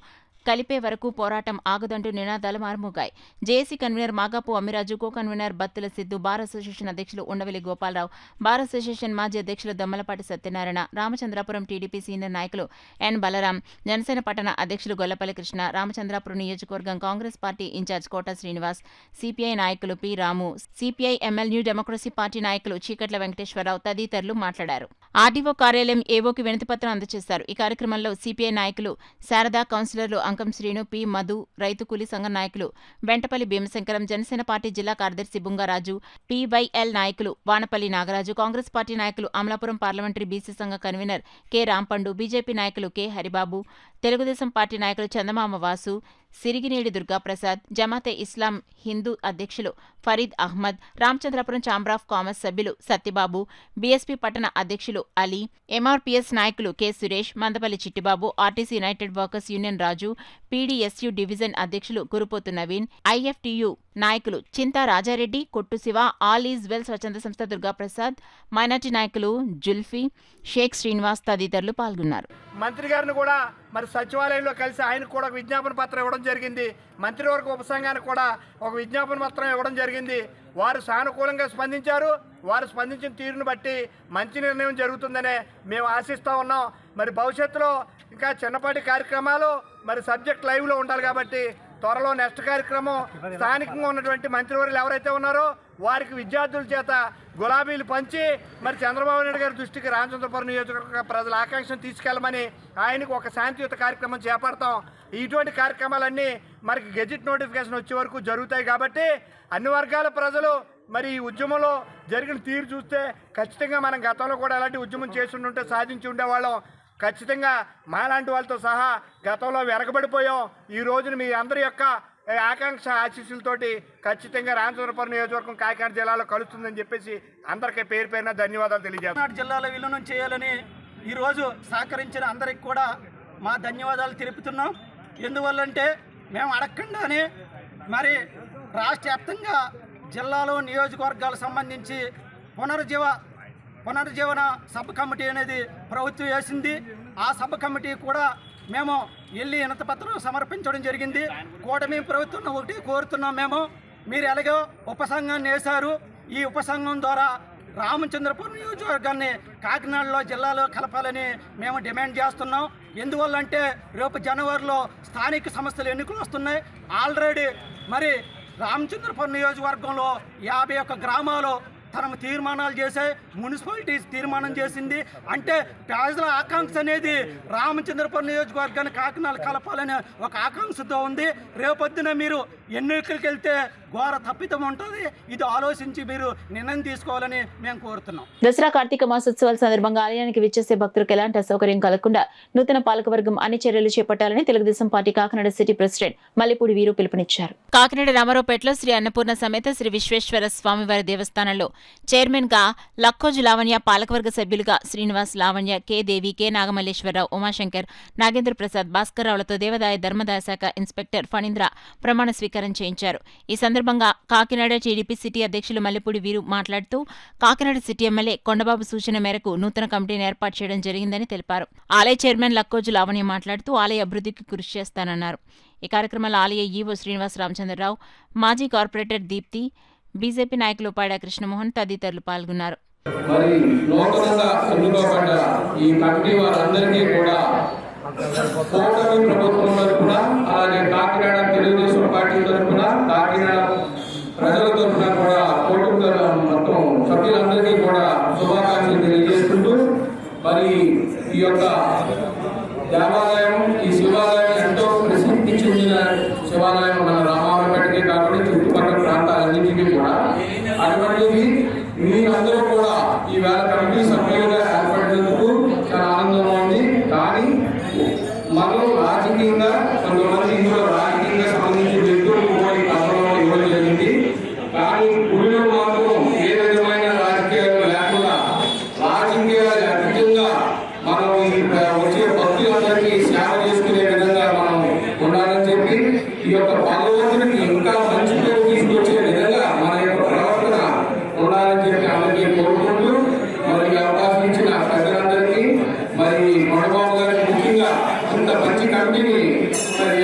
కలిపే వరకు పోరాటం ఆగదంటూ నినాదాలు మారుమోగాయి. JAC convener Magapu Ammiraju, co convener Battula Siddu, bar association అధ్యక్షులు ఉండవెల్లి గోపాలరావు, బార్ అసోసియేషన్ మాజీ అధ్యక్షులు దమ్మలపాటి సత్యనారాయణ, రామచంద్రాపురం టీడీపీ సీనియర్ నాయకులు ఎన్ బలరాం, జనసేన పట్టణ అధ్యక్షులు గొల్లపల్లి కృష్ణ, రామచంద్రాపురం నియోజకవర్గం Congress party incharge Kota Srinivas, CPI నాయకులు P Ramu, CPI ML new democracy party నాయకులు చీకట్ల వెంకటేశ్వరరావు తదితరులు మాట్లాడారు. ఆర్డీఓ కార్యాలయం ఏవోకి వినతిపత్రం అందజేశారు. ఈ కార్యక్రమంలో సిపిఐ నాయకులు శారద, కౌన్సిలర్లు అంకం శ్రీను, పి మధు, రైతు కూలీ సంఘం నాయకులు వెంటపల్లి భీమశంకరం, జనసేన పార్టీ జిల్లా కార్యదర్శి బుంగారాజు, పివైఎల్ నాయకులు వానపల్లి నాగరాజు, కాంగ్రెస్ పార్టీ నాయకులు అమలాపురం పార్లమెంటరీ బీసీ సంఘ కన్వీనర్ కె రాంపండు, బీజేపీ నాయకులు కె హరిబాబు, తెలుగుదేశం పార్టీ నాయకులు చందమామ వాసు, సిరిగినేడి దుర్గాప్రసాద్, జమాతే ఇస్లాం హిందూ అధ్యక్షులు Farid Ahmed, Ramachandrapuram chamber of commerce సభ్యులు సత్యబాబు, బీఎస్పీ పట్టణ అధ్యక్షులు అలీ, ఎంఆర్పీఎస్ నాయకులు K Suresh, Mandapalli Chittibabu, RTC united workers union Raju, PDSU division అధ్యక్షులు గురుపోతు నవీన్, ఐఎఫ్టీయూ నాయకులు చింతా రాజారెడ్డి, కొట్టు శివ, ఆల్ ఈజ్ వెల్ స్వచ్ఛంద సంస్థ దుర్గాప్రసాద్, మైనార్టీ నాయకులు జుల్ఫీ, షేక్ శ్రీనివాస్ తదితరులు పాల్గొన్నారు. మంత్రి గారిని కూడా మరి సచివాలయంలో కలిసి ఆయనకు కూడా ఒక విజ్ఞాపన పత్రం ఇవ్వడం జరిగింది. మంత్రివర్గ ఉపసంఘానికి కూడా ఒక విజ్ఞాపన పత్రం ఇవ్వడం జరిగింది. వారు సానుకూలంగా స్పందించారు. వారు స్పందించిన తీరును బట్టి మంచి నిర్ణయం జరుగుతుందనే మేము ఆశిస్తూ ఉన్నాం. మరి భవిష్యత్తులో ఇంకా చిన్నపాటి కార్యక్రమాలు మరి సబ్జెక్ట్ లైవ్లో ఉండాలి కాబట్టి త్వరలో నెక్స్ట్ కార్యక్రమం స్థానికంగా ఉన్నటువంటి మంత్రివర్యులు ఎవరైతే ఉన్నారో వారికి విద్యార్థుల చేత గులాబీలు పంచి మరి చంద్రబాబు నాయుడు గారి దృష్టికి రామచంద్రపురం నియోజకవర్గ ప్రజల ఆకాంక్షను తీసుకెళ్లమని ఆయనకు ఒక శాంతియుత కార్యక్రమం చేపడతాం. ఇటువంటి కార్యక్రమాలన్నీ మనకి గెజిట్ నోటిఫికేషన్ వచ్చే వరకు జరుగుతాయి కాబట్టి అన్ని వర్గాల ప్రజలు మరి ఈ ఉద్యమంలో జరిగిన తీరు చూస్తే ఖచ్చితంగా మనం గతంలో కూడా అలాంటి ఉద్యమం చేసి ఉంటే సాధించి ఉండేవాళ్ళం. ఖచ్చితంగా మాలాంటి వాళ్ళతో సహా గతంలో వెనకబడిపోయాం. ఈ రోజున మీ అందరి యొక్క ఆకాంక్ష ఆశీస్సులతోటి ఖచ్చితంగా రామచంద్రపురం నియోజకవర్గం కాకినాడ జిల్లాలో కలుస్తుందని చెప్పేసి అందరికీ పేరు పేరున ధన్యవాదాలు తెలియజేస్తున్నాను. జిల్లాలో విలీనం చేయాలని ఈరోజు సహకరించిన అందరికి కూడా మా ధన్యవాదాలు తెలుపుతున్నాం. ఎందువల్లంటే మేము అడగకుండానే మరి రాష్ట్ర వ్యాప్తంగా జిల్లాలో నియోజకవర్గాలకు సంబంధించి పునరుజ్జీవన సబ్ కమిటీ అనేది ప్రభుత్వం వేసింది. ఆ సబ్ కమిటీ కూడా మేము వెళ్ళి వినతిపత్రం సమర్పించడం జరిగింది. కూటమి ప్రభుత్వం ఒకటి కోరుతున్నాం, మీరు ఎలాగో ఉపసంఘాన్ని వేశారు, ఈ ఉపసంఘం ద్వారా రామచంద్రపురం నియోజకవర్గాన్ని కాకినాడలో జిల్లాలో కలపాలని మేము డిమాండ్ చేస్తున్నాం. ఎందువల్లంటే రేపు జనవరిలో స్థానిక సంస్థల ఎన్నికలు వస్తున్నాయి. ఆల్రెడీ మరి రామచంద్రపురం నియోజకవర్గంలో 51 గ్రామాలు తన తీర్మానాలు చేసే మున్సిపాలిటీ తీర్మానం చేసింది. అంటే ప్రజల ఆకాంక్ష అనేది రామచంద్రపురం నియోజకవర్గాన్ని కాకినాడ కలపాలనే ఒక ఆకాంక్షతో ఉంది. రేపొద్దున మీరు ఎన్నికలకు వెళ్తే ఘోర తప్పితం ఉంటుంది. ఇది ఆలోచించి మీరు నిర్ణయం తీసుకోవాలని మేము కోరుతున్నాం. దసరా కార్తీక మాసోత్సవాల సందర్భంగా ఆలయానికి విచ్చేసే భక్తులకు ఎలాంటి అసౌకర్యం కలగకుండా నూతన పాలకవర్గం అన్ని చర్యలు చేపట్టాలని Telugu Desam party Kakinada city president Mallipudi వీరు పిలుపునిచ్చారు. కాకినాడ రామారావుపేటలో శ్రీ అన్నపూర్ణ సమేత శ్రీ విశ్వేశ్వర స్వామివారి దేవస్థానంలో చైర్మన్ గా లక్కోజు లావణ్య, పాలకవర్గ సభ్యులుగా శ్రీనివాస్, లావణ్య, కె దేవి, కె నాగమల్లేశ్వరరావు, ఉమాశంకర్, నాగేంద్ర ప్రసాద్, భాస్కర్ రావులతో దేవాదాయ ధర్మదాయ శాఖ ఇన్స్పెక్టర్ ఫణీంద్ర ప్రమాణ స్వీకారం చేయించారు. ఈ సందర్భంగా కాకినాడ టీడీపీ సిటీ అధ్యక్షులు మల్లిపూడి వీరు మాట్లాడుతూ కాకినాడ సిటీ ఎమ్మెల్యే కొండబాబు సూచన మేరకు నూతన కమిటీని ఏర్పాటు చేయడం జరిగిందని తెలిపారు. ఆలయ చైర్మన్ లక్కోజు లావణ్య మాట్లాడుతూ ఆలయ అభివృద్ధికి కృషి చేస్తానన్నారు. ఈ కార్యక్రమంలో ఆలయ ఈవో శ్రీనివాస్ రామచంద్రరావు, మాజీ కార్పొరేటర్ దీప్తి, బీజేపీ నాయకులు పాడా కృష్ణమోహన్ తదితరులు పాల్గొన్నారు. మరి నూతనంగా ఎన్నుకోబడ్డ ఈ కమిటీ వారందరికీ కూడా కూటమి ప్రభుత్వం తరఫున, అలాగే కాకినాడ తెలుగుదేశం పార్టీ తరఫున, కాకినాడ ప్రజల తరఫున కూడా కూటమి మొత్తం సభ్యులందరికీ కూడా శుభాకాంక్షలు తెలియజేసుకుంటూ, మరి ఈ యొక్క దేవాలయం, ఈ శివాలయం ఎంతో ప్రసిద్ధి చెందిన శివాలయం మన రామారావుపేటకే కాకుండా చుట్టుపక్కల ప్రాంతాలన్నింటినీ కూడా. అటువంటిది మీరందరూ కూడా ఈవేళ కమిటీ సభ్యులుగా ఏర్పడినందుకు చాలా ఆనందంగా ఉంది. కానీ మనం రాజకీయంగా కొంతమంది ఇందులో రాజకీయంగా సంబంధించిన వ్యక్తులు కూడా ఈ కథలో ఇవ్వడం జరిగింది. కానీ గుడిలో మాత్రం ఏ విధమైన రాజకీయాలు లేకుండా రాజకీయాలు అధికంగా మనం వచ్చే భక్తులందరికీ సేవ చేసుకునే విధంగా మనం ఉండాలని చెప్పి, ఈ యొక్క భగవంతుడికి ఇంకా మంచి పేరు తీసుకొచ్చే విధంగా మన యొక్క ప్రవర్తన ఉండాలని చెప్పి అందరికీ కోరుకుంటూ, మరి అవకాశం ఇచ్చిన ప్రజలందరికీ, మరి కొండబాబు గారికి ముఖ్యంగా ఇంత మంచి కమిటీని మరి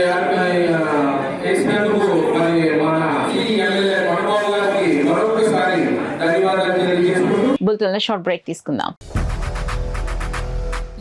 చేసినందుకు మరి మన సిటీ ఎమ్మెల్యే కొండబాబు గారికి మరొకసారి ధన్యవాదాలు తెలియజేసుకుంటూ బులెటిన్లో షార్ట్ బ్రేక్ తీసుకుందాం.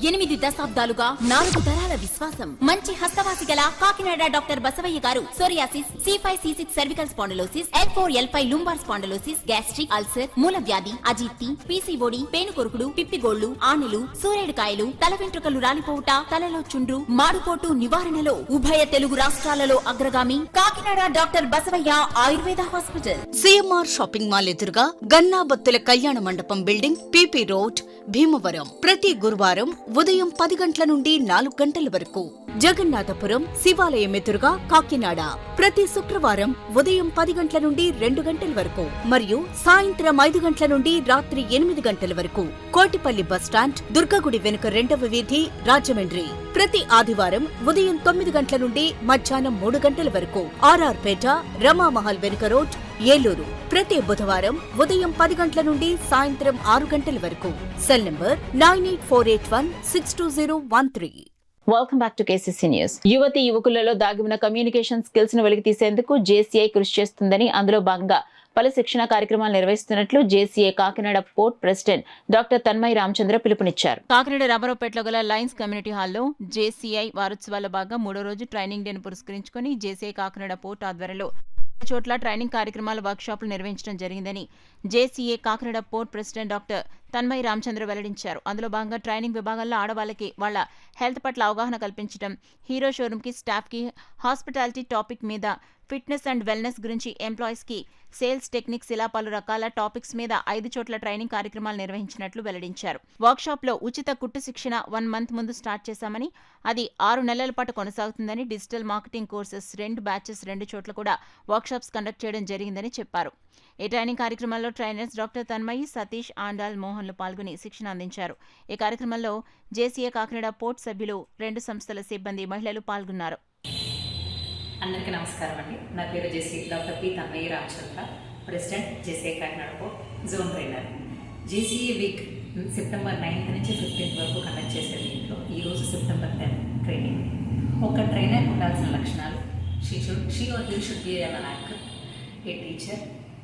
8 దశాబ్దాలుగా 4 తరాల విశ్వాసం. మంచి హస్తవాసి గల కాకినాడ డాక్టర్ బసవయ్య గారు psoriasis, C5, C6 cervical spondylosis, L4, L5 lumbar spondylosis, gastric ulcer, మూల వ్యాధి, అజీర్తి, పీసీఓడి, పేనుకొరుకుడు, పిప్పిగోళ్లు, ఆనెలు, సూరేడుకాయలు, తల వెంట్రుకలు రాలిపోవుట, తలలో చుండ్రు, మాడుకోటు నివారణలో ఉభయ తెలుగు రాష్ట్రాలలో అగ్రగామి Kakinada doctor Basavaiah Ayurveda hospital. CMR shopping mall ఎదురుగా గన్నాబత్తుల కళ్యాణ మండపం బిల్డింగ్, పీపీ రోడ్, భీమవరం. ప్రతి గురువారం ఉదయం 10 గంటల నుండి 4 గంటల వరకు. జగన్నాథపురం శివాలయం ఎదురుగా కాకినాడ ప్రతి శుక్రవారం ఉదయం 10 గంటల నుండి 2 గంటల వరకు మరియు సాయంత్రం 5 గంటల నుండి రాత్రి 8 గంటల వరకు. కోటిపల్లి బస్టాండ్, దుర్గగుడి వెనుక 2వ వీధి, రాజమండ్రి ప్రతి ఆదివారం ఉదయం 9 గంటల నుండి మధ్యాహ్నం 3 గంటల వరకు. ఆర్ఆర్ పేట, రమామహల్ వెనుక రోడ్, ఏలూరు ప్రతి బుధవారం ఉదయం 10 గంటల నుండి సాయంత్రం 6 గంటల వరకు. Cell number 9848162013. Welcome back to KCC news. యువతి యువకులలో దాగి ఉన్న కమ్యూనికేషన్ స్కిల్స్ ను వెలికి తీసేందుకు జేసీఐ కృషి చేస్తుందని, అందులో భాగంగా పలు శిక్షణ కార్యక్రమాలు నిర్వహిస్తున్నట్లు JCI Kakinada port president doctor Tanmay Ramachandra పిలుపునిచ్చారు. కాకినాడ రామారావుపేటలో గల లయన్స్ కమ్యూనిటీ హాల్లో జేసీఐ వారోత్సవాల్లో భాగంగా 3వ రోజు ట్రైనింగ్ డేను పురస్కరించుకుని జేసీఐ కాకినాడ పోర్ట్ ఆధ్వర్యంలో చోట్ల ట్రైనింగ్ కార్యక్రమాల వర్క్షాపులు నిర్వహించడం జరిగిందని JCA Kakinada port president doctor Tanmay Ramachandra వెల్లడించారు. అందులో భాగంగా ట్రైనింగ్ విభాగంలో ఆడవాళ్ళకి వాళ్ల హెల్త్ పట్ల అవగాహన కల్పించడం, హీరో షోరూమ్కి, స్టాఫ్కి హాస్పిటాలిటీ టాపిక్ మీద ఫిట్నెస్ అండ్ వెల్నెస్ గురించి ఎంప్లాయీస్కి సేల్స్ టెక్నిక్స్ ఇలా పలు రకాల టాపిక్స్ మీద 5 చోట్ల ట్రైనింగ్ కార్యక్రమాలు నిర్వహించినట్లు వెల్లడించారు. వర్క్షాప్లో ఉచిత కుట్టు శిక్షణ 1 మంత్ ముందు స్టార్ట్ చేశామని, అది 6 నెలల పాటు కొనసాగుతుందని, డిజిటల్ మార్కెటింగ్ కోర్సెస్ 2 బ్యాచెస్ 2 చోట్ల కూడా వర్క్షాప్స్ కండక్ట్ చేయడం జరిగిందని చెప్పారు. ఈ ట్రైనింగ్ కార్యక్రమంలో ట్రైనర్స్ డాక్టర్ తన్మయి, సతీష్, ఆండాల్, మోహన్లు పాల్గొని శిక్షణ అందించారు. ఈ కార్యక్రమంలో జేసీఏ కాకినాడ పోర్ట్ సభ్యులు, 2 సంస్థల సిబ్బంది, మహిళలు పాల్గొన్నారు. అందరికీ నమస్కారం అండి. నా పేరు JC doctor P Tanmayi Ramachandra, president JCA Kakinada port, zone trainer. JCA week September 9th నుంచి 15th వరకు కండక్ట్ చేసే దీంట్లో ఈరోజు సెప్టెంబర్ 10 ట్రైనింగ్. ఒక ట్రైనర్ ఉండాల్సిన లక్షణాలు: she or he should be an anchor, a teacher,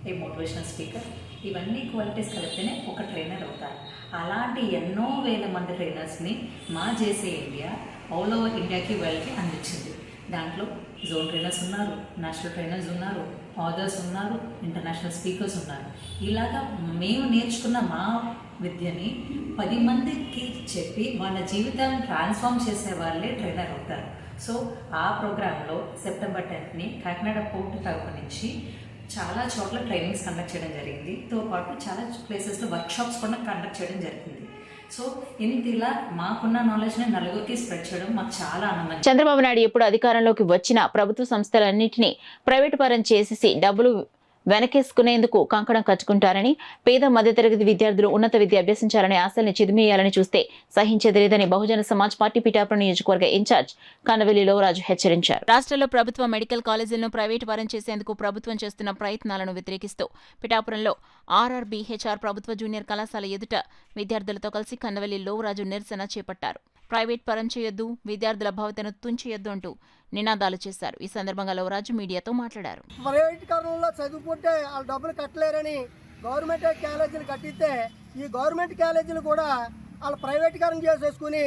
a motivational speaker. ఇవన్నీ క్వాలిటీస్ కలిపితేనే ఒక ట్రైనర్ అవుతారు. అలాంటి ఎన్నో వేల మంది ట్రైనర్స్ని మా జేసీఏ ఇండియా ఆల్ ఓవర్ ఇండియాకి వరల్డ్కి అందించింది. దాంట్లో జోన్ ట్రైనర్స్ ఉన్నారు, నేషనల్ ట్రైనర్స్ ఉన్నారు, ఆథర్స్ ఉన్నారు, ఇంటర్నేషనల్ స్పీకర్స్ ఉన్నారు. ఇలాగా మేము నేర్చుకున్న మా విద్యని 10 మందికి చెప్పి వాళ్ళ జీవితం ట్రాన్స్ఫార్మ్ చేసే వాళ్ళే ట్రైనర్ అవుతారు. సో ఆ ప్రోగ్రాంలో సెప్టెంబర్ 10th కాకినాడ పోర్ట్ తరపు నుంచి చాలా చోట్ల ట్రైనింగ్స్ కండక్ట్ చేయడం జరిగింది. తో పాటు చాలా ప్లేసెస్లో వర్క్షాప్స్ కూడా కండక్ట్ చేయడం జరిగింది. సో ఇంతలా మాకున్న నాలెడ్జ్ని నలుగురికి స్ప్రెడ్ చేయడం మాకు చాలా ఆనందం. చంద్రబాబు నాయుడు ఎప్పుడు అధికారంలోకి వచ్చినా ప్రభుత్వ సంస్థలన్నింటినీ ప్రైవేటు పరం చేసేసి డబ్బులు వెనకేసుకునేందుకు కంకణం కట్టుకుంటారని, పేద మధ్యతరగతి విద్యార్థులు ఉన్నత విద్య అభ్యసించాలని ఆశల్ని చిదిమేయాలని చూస్తే సహించేది లేదని బహుజన సమాజ్ పార్టీ పిఠాపురం నియోజకవర్గ ఇన్ఛార్జ్ కండవెల్లిలో రాజు హెచ్చరించారు. రాష్ట్రంలో ప్రభుత్వ మెడికల్ కాలేజీలను ప్రైవేటు పరం చేసేందుకు ప్రభుత్వం చేస్తున్న ప్రయత్నాలను వ్యతిరేకిస్తూ పిఠాపురంలో ఆర్ఆర్బీహెచ్ఆర్ ప్రభుత్వ జూనియర్ కళాశాల ఎదుట విద్యార్థులతో కలిసి కండవెల్లిలో రాజు నిరసన చేపట్టారు. ప్రైవేట్ పరం చేయొద్దు, విద్యార్థుల భవితను తుంచేయొద్దు అంటూ నినాదాలు చేశారు. ఈ సందర్భంగా లోవరాజు మీడియాతో మాట్లాడారు. ప్రైవేట్ కాలంలో చదువుకుంటే వాళ్ళు డబ్బులు కట్టలేరని గవర్నమెంట్ కాలేజీలు కట్టిస్తే ఈ గవర్నమెంట్ కాలేజీలు కూడా వాళ్ళు ప్రైవేటీకరణ చేసేసుకుని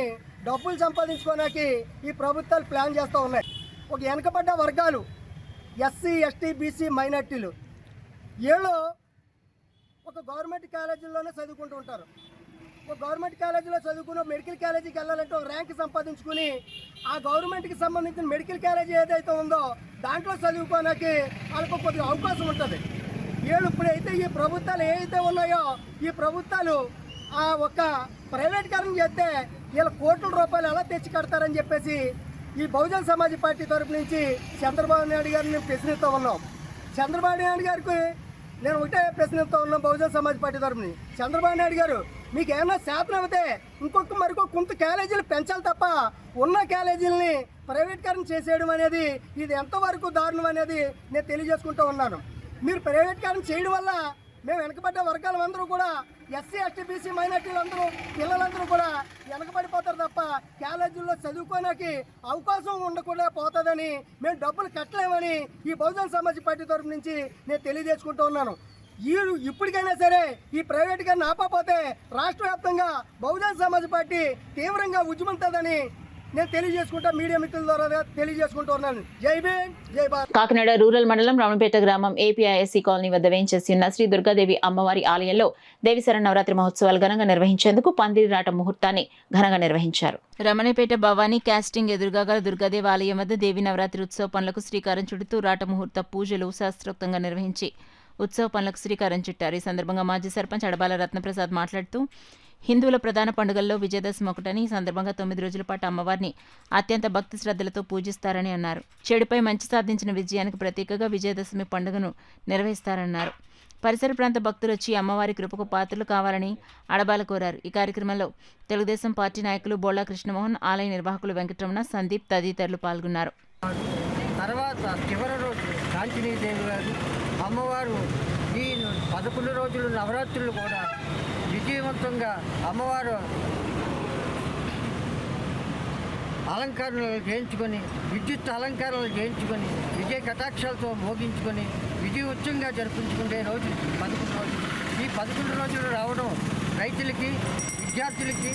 డబ్బులు సంపాదించుకోవడానికి ఈ ప్రభుత్వాలు ప్లాన్ చేస్తూ ఉన్నాయి. ఒక వెనకబడ్డ వర్గాలు ఎస్సీ, ఎస్టీ, బీసీ, మైనార్టీలు వీళ్ళు ఒక గవర్నమెంట్ కాలేజీల్లోనే చదువుకుంటూ ఉంటారు. ఒక గవర్నమెంట్ కాలేజీలో చదువుకుని మెడికల్ కాలేజీకి వెళ్ళాలంటే ఒక ర్యాంక్ సంపాదించుకుని ఆ గవర్నమెంట్కి సంబంధించిన మెడికల్ కాలేజీ ఏదైతే ఉందో దాంట్లో చదువుకోవడానికి వాళ్ళకు కొద్దిగా అవకాశం ఉంటుంది. వీళ్ళు ఇప్పుడైతే ఈ ప్రభుత్వాలు ఏవైతే ఉన్నాయో ఈ ప్రభుత్వాలు ఆ ఒక ప్రైవేటీకరణ చేస్తే వీళ్ళ కోట్ల రూపాయలు ఎలా తెచ్చి కడతారని చెప్పేసి ఈ బహుజన సమాజ్ పార్టీ తరపు నుంచి చంద్రబాబు నాయుడు గారిని ప్రశ్నిస్తూ ఉన్నాం. చంద్రబాబు నాయుడు గారికి నేను ఒకటే ప్రశ్నిస్తూ ఉన్నాం బహుజన సమాజ్ పార్టీ తరపుని. చంద్రబాబు నాయుడు గారు మీకు ఏమైనా శాతం అయితే మరికొక కొంత కాలేజీలు పెంచాలి తప్ప ఉన్న కాలేజీలని ప్రైవేటీకరణ చేసేయడం అనేది ఇది ఎంతవరకు దారుణం అనేది నేను తెలియజేసుకుంటూ ఉన్నాను. మీరు ప్రైవేటీకరణ చేయడం వల్ల మేము వెనకబడ్డ వర్గాలందరూ కూడా ఎస్సీ, ఎస్టీ, బీసీ, మైనార్టీలందరూ పిల్లలందరూ కూడా వెనకబడిపోతారు తప్ప కాలేజీల్లో చదువుకోవడానికి అవకాశం ఉండకుండా పోతుందని, మేము డబ్బులు కట్టలేమని ఈ బహుజన సమాజ్ పార్టీ తరఫు నుంచి నేను తెలియజేసుకుంటూ ఉన్నాను. ఇప్పటికైనా సరే ఈ ప్రైవేటీకరణ ఆపకపోతే రాష్ట్ర వ్యాప్తంగా బహుజన సమాజ్ పార్టీ తీవ్రంగా ఉద్యమిస్తుందని నేను తెలియజేసుకుంటా, మీడియా మిత్రుల ద్వారా తెలియజేసుకుంటూ ఉన్నాను. జై భీమ్, జై భారత్. కాకినాడ రూరల్ మండలం రామపేట గ్రామం ఏపీఐఎస్సీ కాలనీ వద్ద వేయించేసి ఉన్న శ్రీ దుర్గాదేవి అమ్మవారి ఆలయంలో దేవిశరణ నవరాత్రి మహోత్సవాలు ఘనంగా నిర్వహించేందుకు పందిరి రాట ముహూర్తాన్ని ఘనంగా నిర్వహించారు. రమణపేట భవానీ క్యాస్టింగ్ ఎదురుగా దుర్గాదేవి ఆలయం వద్ద దేవి నవరాత్రి ఉత్సవ పనులకు శ్రీకారం చుడుతూ రాట ముహూర్త పూజలు శాస్త్రోక్తంగా నిర్వహించి ఉత్సవ పనులకు శ్రీకారం చుట్టారు. ఈ సందర్భంగా మాజీ సర్పంచ్ అడబాల రత్నప్రసాద్ మాట్లాడుతూ హిందువుల ప్రధాన పండుగల్లో విజయదశమి ఒకటని, ఈ సందర్భంగా 9 రోజుల పాటు అమ్మవారిని అత్యంత భక్తి శ్రద్ధలతో పూజిస్తారని అన్నారు. చెడుపై మంచి సాధించిన విజయానికి ప్రతీకగా విజయదశమి పండుగను నిర్వహిస్తారన్నారు. పరిసర ప్రాంత భక్తులు వచ్చి అమ్మవారి కృపకు పాత్రలు కావాలని అడబాల కోరారు. ఈ కార్యక్రమంలో తెలుగుదేశం పార్టీ నాయకులు బోళా కృష్ణమోహన్, ఆలయ నిర్వాహకులు వెంకటరమణ, సందీప్ తదితరులు పాల్గొన్నారు. తర్వాత చివరి రోజు కాంచనీదేవి గారు అమ్మవారు ఈ 11 రోజులు నవరాత్రులు కూడా విజయవంతంగా అమ్మవారు అలంకరణలు చేయించుకొని, విద్యుత్ అలంకరణలు చేయించుకొని, విజయ కటాక్షాలతో మోగించుకొని విజయోత్సవంగా జరిపించుకునే రోజు 11 రోజులు. ఈ 11 రోజులు రావడం రైతులకి, విద్యార్థులకి,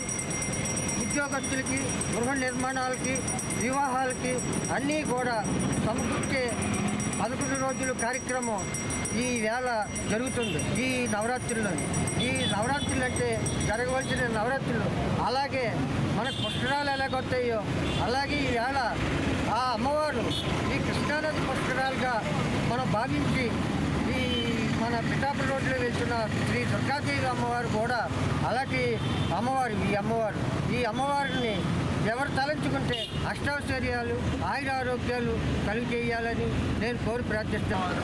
ఉద్యోగస్తులకి, గృహ నిర్మాణాలకి, వివాహాలకి అన్నీ కూడా సమకూర్చే 11 రోజుల కార్యక్రమం ఈ వేళ జరుగుతుంది. ఈ నవరాత్రుల్లో ఈ నవరాత్రులు అంటే జరగవలసిన నవరాత్రులు అలాగే మన పుష్కరాలు ఎలాగొస్తాయో అలాగే ఈ వేళ ఆ అమ్మవారు ఈ కృష్ణానది పుష్కరాలుగా మనం భావించి ఈ మన పిఠాపురం రోడ్లో వెళ్తున్న శ్రీ దుర్గాదేవి అమ్మవారు కూడా అలాంటి అమ్మవారు. ఈ అమ్మవారిని ఎవరు తలంచుకుంటే అష్టైశ్వర్యాలు ఆయురారోగ్యాలు కలిగజేయాలని నేను కోరి ప్రార్థిస్తున్నాను.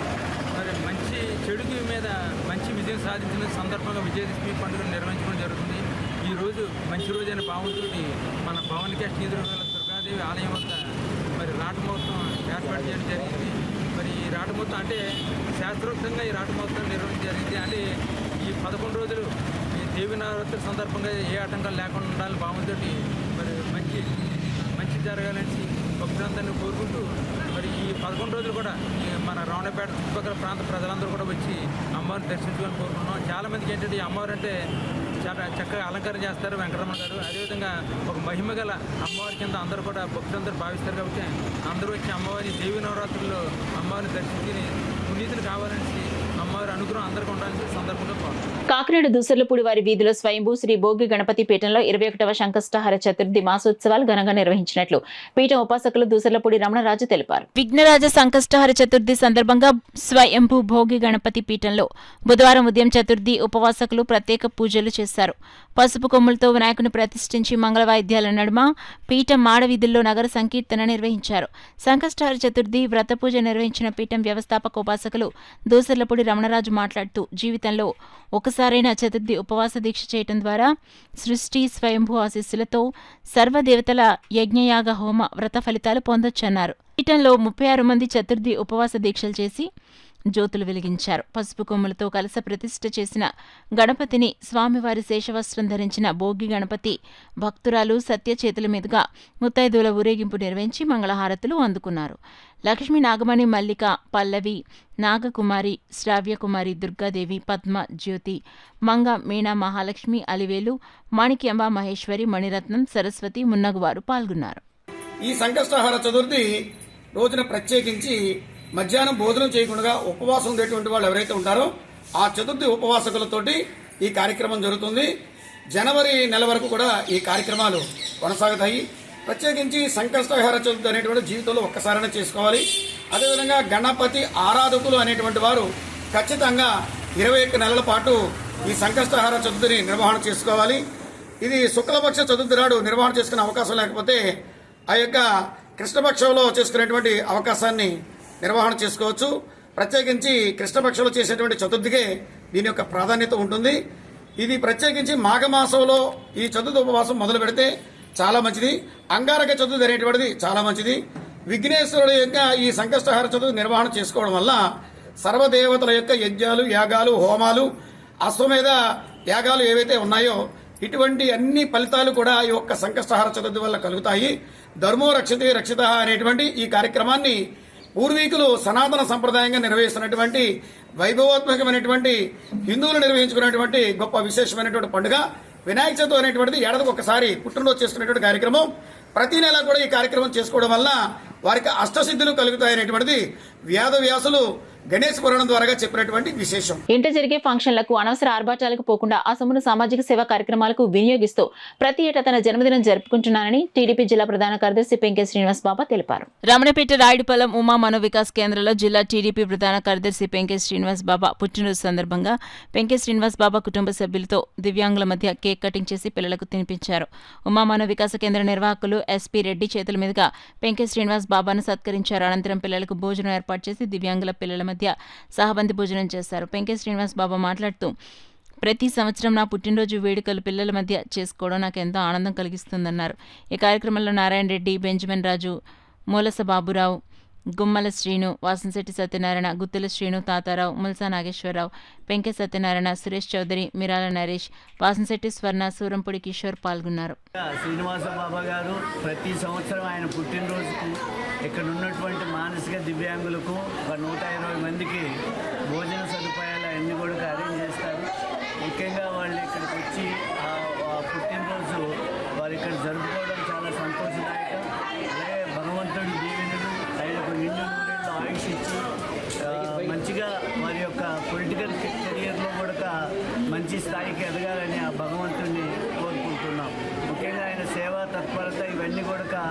మరి మంచి చెడుకి మీద మంచి విజయం సాధించిన సందర్భంగా విజయదశమి పండుగను నిర్వహించడం జరుగుతుంది. ఈరోజు మంచి రోజైన భావంతో మన పవన్ క్యాస్ట్ ఎదురుగల దుర్గాదేవి ఆలయం వద్ద మరి రాటమహోత్సవం ఏర్పాటు చేయడం జరిగింది. మరి ఈ రాటమహోత్సవం అంటే శాస్త్రోక్తంగా ఈ రాటమహోత్సవం నిర్వహించడం జరిగింది. అంటే ఈ 11 రోజులు ఈ దేవి నవరాత్రి సందర్భంగా ఏ ఆటంకాలు లేకుండా ఉండాలని భావంతో మరి మంచి జరగాలని భక్తులందరినీ కోరుకుంటూ మరి ఈ 11 రోజులు కూడా మన రావణపేట చుట్టుపక్కల ప్రాంత ప్రజలందరూ కూడా వచ్చి అమ్మవారిని దర్శించుకొని కోరుకుంటున్నాం. చాలామందికి ఏంటంటే ఈ అమ్మవారు అంటే చాలా చక్కగా అలంకరణ చేస్తారు వెంకటరమణ గారు. అదేవిధంగా ఒక మహిమ గల అమ్మవారి కింద అందరూ కూడా భక్తులందరూ భావిస్తారు. కాబట్టి అందరూ వచ్చి అమ్మవారి దేవి నవరాత్రుల్లో అమ్మవారిని దర్శించి పునీతులు కావాలని అమ్మవారి అనుగ్రహం అందరికీ ఉండాలని సందర్భంగా కాకినాడ దూసర్లపూడి వారి వీధిలో స్వయంభూ శ్రీ భోగి గణపతి పీఠంలో 21వ సంకష్టహార చతుర్థి మాసోత్సవాలు ఘనంగా నిర్వహించినట్లు పీఠం ఉపాసకులు దూసర్లపూడి రమణరాజు తెలిపారు. విఘ్నరాజ సంకష్టహార చతుర్థి సందర్భంగా స్వయంభూ భోగి గణపతి పీఠంలో బుధవారం ఉదయం చతుర్థి ఉపవాసకులు ప్రత్యేక పూజలు చేశారు. పసుపు కొమ్ములతో వినాయకుని ప్రతిష్ఠించి మంగళ వాయిద్యాల నడుమ పీఠం మాడవీధుల్లో నగర సంకీర్తన నిర్వహించారు. సంకష్టహార చతుర్థి వ్రత పూజ నిర్వహించిన పీఠం వ్యవస్థాపక ఉపాసకులు దూసర్లపూడి రమణరాజు మాట్లాడుతూ జీవితంలో ఒకసారైనా చతుర్థి ఉపవాస దీక్ష చేయటం ద్వారా సృష్టి స్వయంభూ ఆశీస్సులతో సర్వదేవతల యజ్ఞయాగ హోమ వ్రత ఫలితాలు పొందొచ్చన్నారు. పీఠంలో 36 మంది చతుర్థి ఉపవాస దీక్షలు చేసి జ్యోతులు వెలిగించారు. పసుపు కొమ్ములతో కలశ ప్రతిష్ఠ చేసిన గణపతిని స్వామివారి శేషవస్త్రం ధరించిన భోగి గణపతి భక్తురాలు సత్య చేతుల మీదుగా ముత్తైదువుల ఊరేగింపు నిర్వహించి మంగళహారతులు అందుకున్నారు. లక్ష్మీ నాగమణి మల్లిక పల్లవి నాగకుమారి శ్రావ్యకుమారి దుర్గాదేవి పద్మ జ్యోతి మంగ మీనా మహాలక్ష్మి అలివేలు మాణిక్యంబ మహేశ్వరి మణిరత్నం సరస్వతి మున్నగువారు పాల్గొన్నారు. ఈ సంకష్టహార చతుర్థి రోజున ప్రత్యేకించి మధ్యాహ్నం భోజనం చేయకుండా ఉపవాసం ఉండేటువంటి వాళ్ళు ఎవరైతే ఉంటారో ఆ చతుర్థి ఉపవాసకులతోటి ఈ కార్యక్రమం జరుగుతుంది. జనవరి నెల వరకు కూడా ఈ కార్యక్రమాలు కొనసాగుతాయి. ప్రత్యేకించి సంకష్టహార చతుర్థి అనేటువంటి జీవితంలో ఒక్కసారైనా చేసుకోవాలి. అదేవిధంగా గణపతి ఆరాధకులు అనేటువంటి వారు ఖచ్చితంగా 21 నెలల పాటు ఈ సంకష్టహార చతుర్థిని నిర్వహణ చేసుకోవాలి. ఇది శుక్లపక్ష చతుర్థి నాడు నిర్వహణ చేసుకునే అవకాశం లేకపోతే ఆ యొక్క కృష్ణపక్షంలో చేసుకునేటువంటి అవకాశాన్ని నిర్వహణ చేసుకోవచ్చు. ప్రత్యేకించి కృష్ణపక్షంలో చేసేటువంటి చతుర్థికే దీని యొక్క ప్రాధాన్యత ఉంటుంది. ఇది ప్రత్యేకించి మాఘమాసంలో ఈ చతుర్థి ఉపవాసం మొదలు పెడితే చాలా మంచిది. అంగారక చతుర్థి అనేటువంటిది చాలా మంచిది. విఘ్నేశ్వరుడు యొక్క ఈ సంకష్టహార చతుర్థి నిర్వహణ చేసుకోవడం వల్ల సర్వదేవతల యొక్క యజ్ఞాలు యాగాలు హోమాలు అశ్వమేధ యాగాలు ఏవైతే ఉన్నాయో ఇటువంటి అన్ని ఫలితాలు కూడా ఈ యొక్క సంకష్టహార చతుర్థి వల్ల కలుగుతాయి. ధర్మో రక్షతే రక్షిత అనేటువంటి ఈ కార్యక్రమాన్ని పూర్వీకులు సనాతన సంప్రదాయంగా నిర్వహిస్తున్నటువంటి వైభవోత్మకమైనటువంటి హిందువులు నిర్వహించుకున్నటువంటి గొప్ప విశేషమైనటువంటి పండుగ వినాయక చవితి అనేటువంటిది ఏడాదికి ఒకసారి పుట్టినరోజు చేసుకునేటువంటి కార్యక్రమం. ప్రతి నెల కూడా ఈ కార్యక్రమం చేసుకోవడం వల్ల వారికి అష్టసిద్ధులు కలుగుతాయనేటువంటిది వ్యాసులు గణేష్ పురాణం ద్వారా చెప్పినటువంటి విశేషం. ఇంట జరిగే ఫంక్షన్లకు అనవసర ఆర్భాటాలకు పోకుండా ఆ సొమ్మును సామాజిక సేవా కార్యక్రమాలకు వినియోగిస్తూ ప్రతి ఏటా తన జన్మదినం జరుపుకుంటున్నానని టీడీపీ జిల్లా ప్రధాన కార్యదర్శి పెంకే శ్రీనివాస్ బాబా తెలిపారు. రమణపేట రాయుడుపాలెం ఉమా మనోవికాస్ కేంద్రంలో జిల్లా టీడీపీ ప్రధాన కార్యదర్శి పెంకే శ్రీనివాస్ బాబా పుట్టినరోజు సందర్భంగా పెంకే శ్రీనివాస్ బాబా కుటుంబ సభ్యులతో దివ్యాంగుల మధ్య కేక్ కటింగ్ చేసి పిల్లలకు తినిపించారు. ఉమా మనోవికాస కేంద్ర నిర్వాహకులు ఎస్పీ రెడ్డి చేతుల మీదుగా పెంకే శ్రీనివాస్ బాబాను సత్కరించారు. అనంతరం పిల్లలకు భోజనం ఏర్పాటు చేసి దివ్యాంగుల పిల్లల మధ్య సహబంది భోజనం చేశారు. పెంకే శ్రీనివాస్ బాబా మాట్లాడుతూ ప్రతి సంవత్సరం నా పుట్టినరోజు వేడుకలు పిల్లల మధ్య చేసుకోవడం నాకు ఎంతో ఆనందం కలిగిస్తుందన్నారు. ఈ కార్యక్రమంలో నారాయణ రెడ్డి, బెంజమిన్ రాజు, మూలస బాబురావు, గుమ్మల శ్రీను, వాసంశెట్టి సత్యనారాయణ, గుత్తుల శ్రీను, తాతారావు, ముల్సా నాగేశ్వరరావు, పెంకే సత్యనారాయణ, సురేష్ చౌదరి, మిరాల నరేష్, వాసంశెట్టి స్వర్ణ, సూరంపూడి కిషోర్ పాల్గొన్నారు. శ్రీనివాస బాబా గారు ప్రతి సంవత్సరం ఆయన పుట్టినరోజుకు ఇక్కడ ఉన్నటువంటి మానసిక దివ్యాంగులకు ఒక 120 మందికి భోజన సదుపాయాలు అన్నీ కూడా అరేంజ్ చేస్తారు. ముఖ్యంగా వాళ్ళు ఇక్కడికి వచ్చి ఆ పుట్టినరోజు వారు ఇక్కడ జరుపుకోవడం చాలా సంతోషదాయకం. అలాగే భగవంతుడి దీవెనలు ఆయనకు నిండు నూరేళ్ళు ఆయుష్ ఇచ్చి మంచిగా వారి యొక్క పొలిటికల్ కెరియర్లో కూడా మంచి స్థాయికి ఎదగాలని ఆ భగవంతుడిని కోరుకుంటున్నాం. ముఖ్యంగా ఆయన సేవా తత్పరత ఇవన్నీ కూడా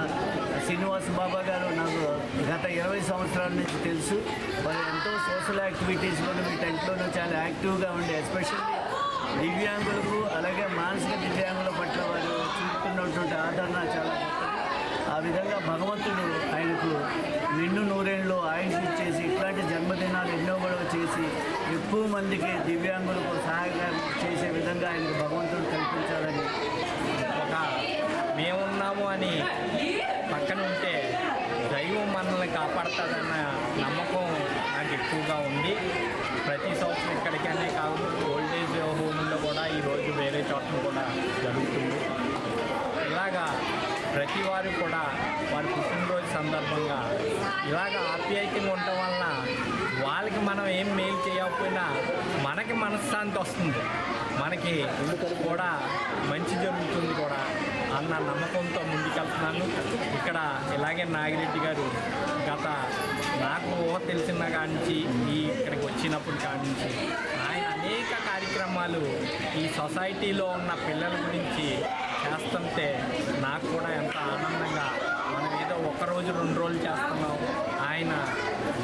శ్రీనివాస్ బాబా గారు నాకు గత 20 సంవత్సరాల నుంచి తెలుసు. వారు ఎంతో సోషల్ యాక్టివిటీస్లోనూ వీటన్నిటిలోనూ చాలా యాక్టివ్గా ఉండే, ఎస్పెషల్లీ దివ్యాంగులకు అలాగే మానసిక దివ్యాంగుల పట్ల వారు చూపుతున్నటువంటి ఆదరణ చాలా గొప్పది. ఆ విధంగా భగవంతుడు ఆయనకు నిండు నూరేళ్ళు ఆయుష్ ఇచ్చేసి ఇట్లాంటి జన్మదినాలు ఎన్నో కూడా చేసి ఎక్కువ మందికి దివ్యాంగులకు సహాయం చేసే విధంగా ఆయనకు భగవంతుడు కల్పించాలని. ఒక మేమున్నాము అని పక్కన ఉంటే దైవం మనల్ని కాపాడుతుందన్న నమ్మకం నాకు ఎక్కువగా ఉంది. ప్రతి సంవత్సరం ఇక్కడికనే కాదు, ఓల్డేజ్ హోమ్లో కూడా ఈరోజు వేరే చోట్ల కూడా జరుగుతుంది. ఇలాగా ప్రతి వారు కూడా వారి పుట్టినరోజు సందర్భంగా ఇలాగ ఆప్యాయతంగా ఉండటం వలన వాళ్ళకి మనం ఏం మేలు చేయకపోయినా మనకి మనశ్శాంతి వస్తుంది, మనకి కూడా మంచి జరుగుతుంది కూడా అన్న నమ్మకంతో ముందుకెళ్తున్నాను. ఇక్కడ ఇలాగే నాగిరెడ్డి గారు గత నాకు ఊహ తెలిసిన కానించి ఇక్కడికి వచ్చినప్పుడు కానించి ఆయన అనేక కార్యక్రమాలు ఈ సొసైటీలో ఉన్న పిల్లల గురించి చేస్తుంటే నాకు కూడా ఎంత ఆనందంగా, మనం ఏదో ఒక్కరోజు 2 రోజులు చేస్తున్నాం, ఆయన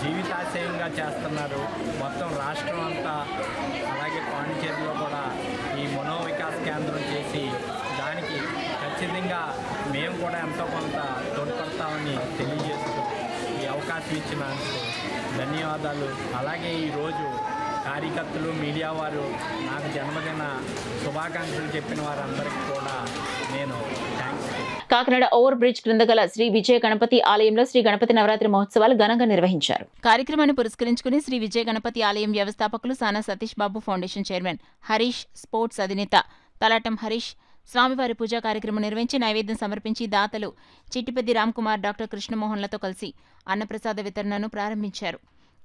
జీవితాశయంగా చేస్తున్నారు. మొత్తం రాష్ట్రం అంతా అలాగే పాండిచేరిలో కూడా ఈ మనోవికాస్ కేంద్రం చేసి దానికి ఖచ్చితంగా మేము కూడా ఎంతో కొంత తోడ్పడతామని తెలియజేస్తూ ఈ అవకాశం ఇచ్చినందుకు ధన్యవాదాలు. అలాగే ఈరోజు కార్యకర్తలు, మీడియా వారు నాకు జన్మదిన శుభాకాంక్షలు చెప్పిన వారందరికీ కూడా నేను థ్యాంక్స్. కాకినాడ ఓవర్ బ్రిడ్జ్ క్రింద గల శ్రీ విజయ గణపతి ఆలయంలో శ్రీ గణపతి నవరాత్రి మహోత్సవాలు ఘనంగా నిర్వహించారు. కార్యక్రమాన్ని పురస్కరించుకుని శ్రీ విజయ గణపతి ఆలయం వ్యవస్థాపకులు సానా Satish Babu foundation chairman Harish, sports అధినేత తలాటం హరీష్ స్వామివారి పూజా కార్యక్రమం నిర్వహించి నైవేద్యం సమర్పించి దాతలు చిట్టిపెద్ది రామ్కుమార్, డాక్టర్ కృష్ణమోహన్లతో కలిసి అన్నప్రసాద వితరణను ప్రారంభించారు.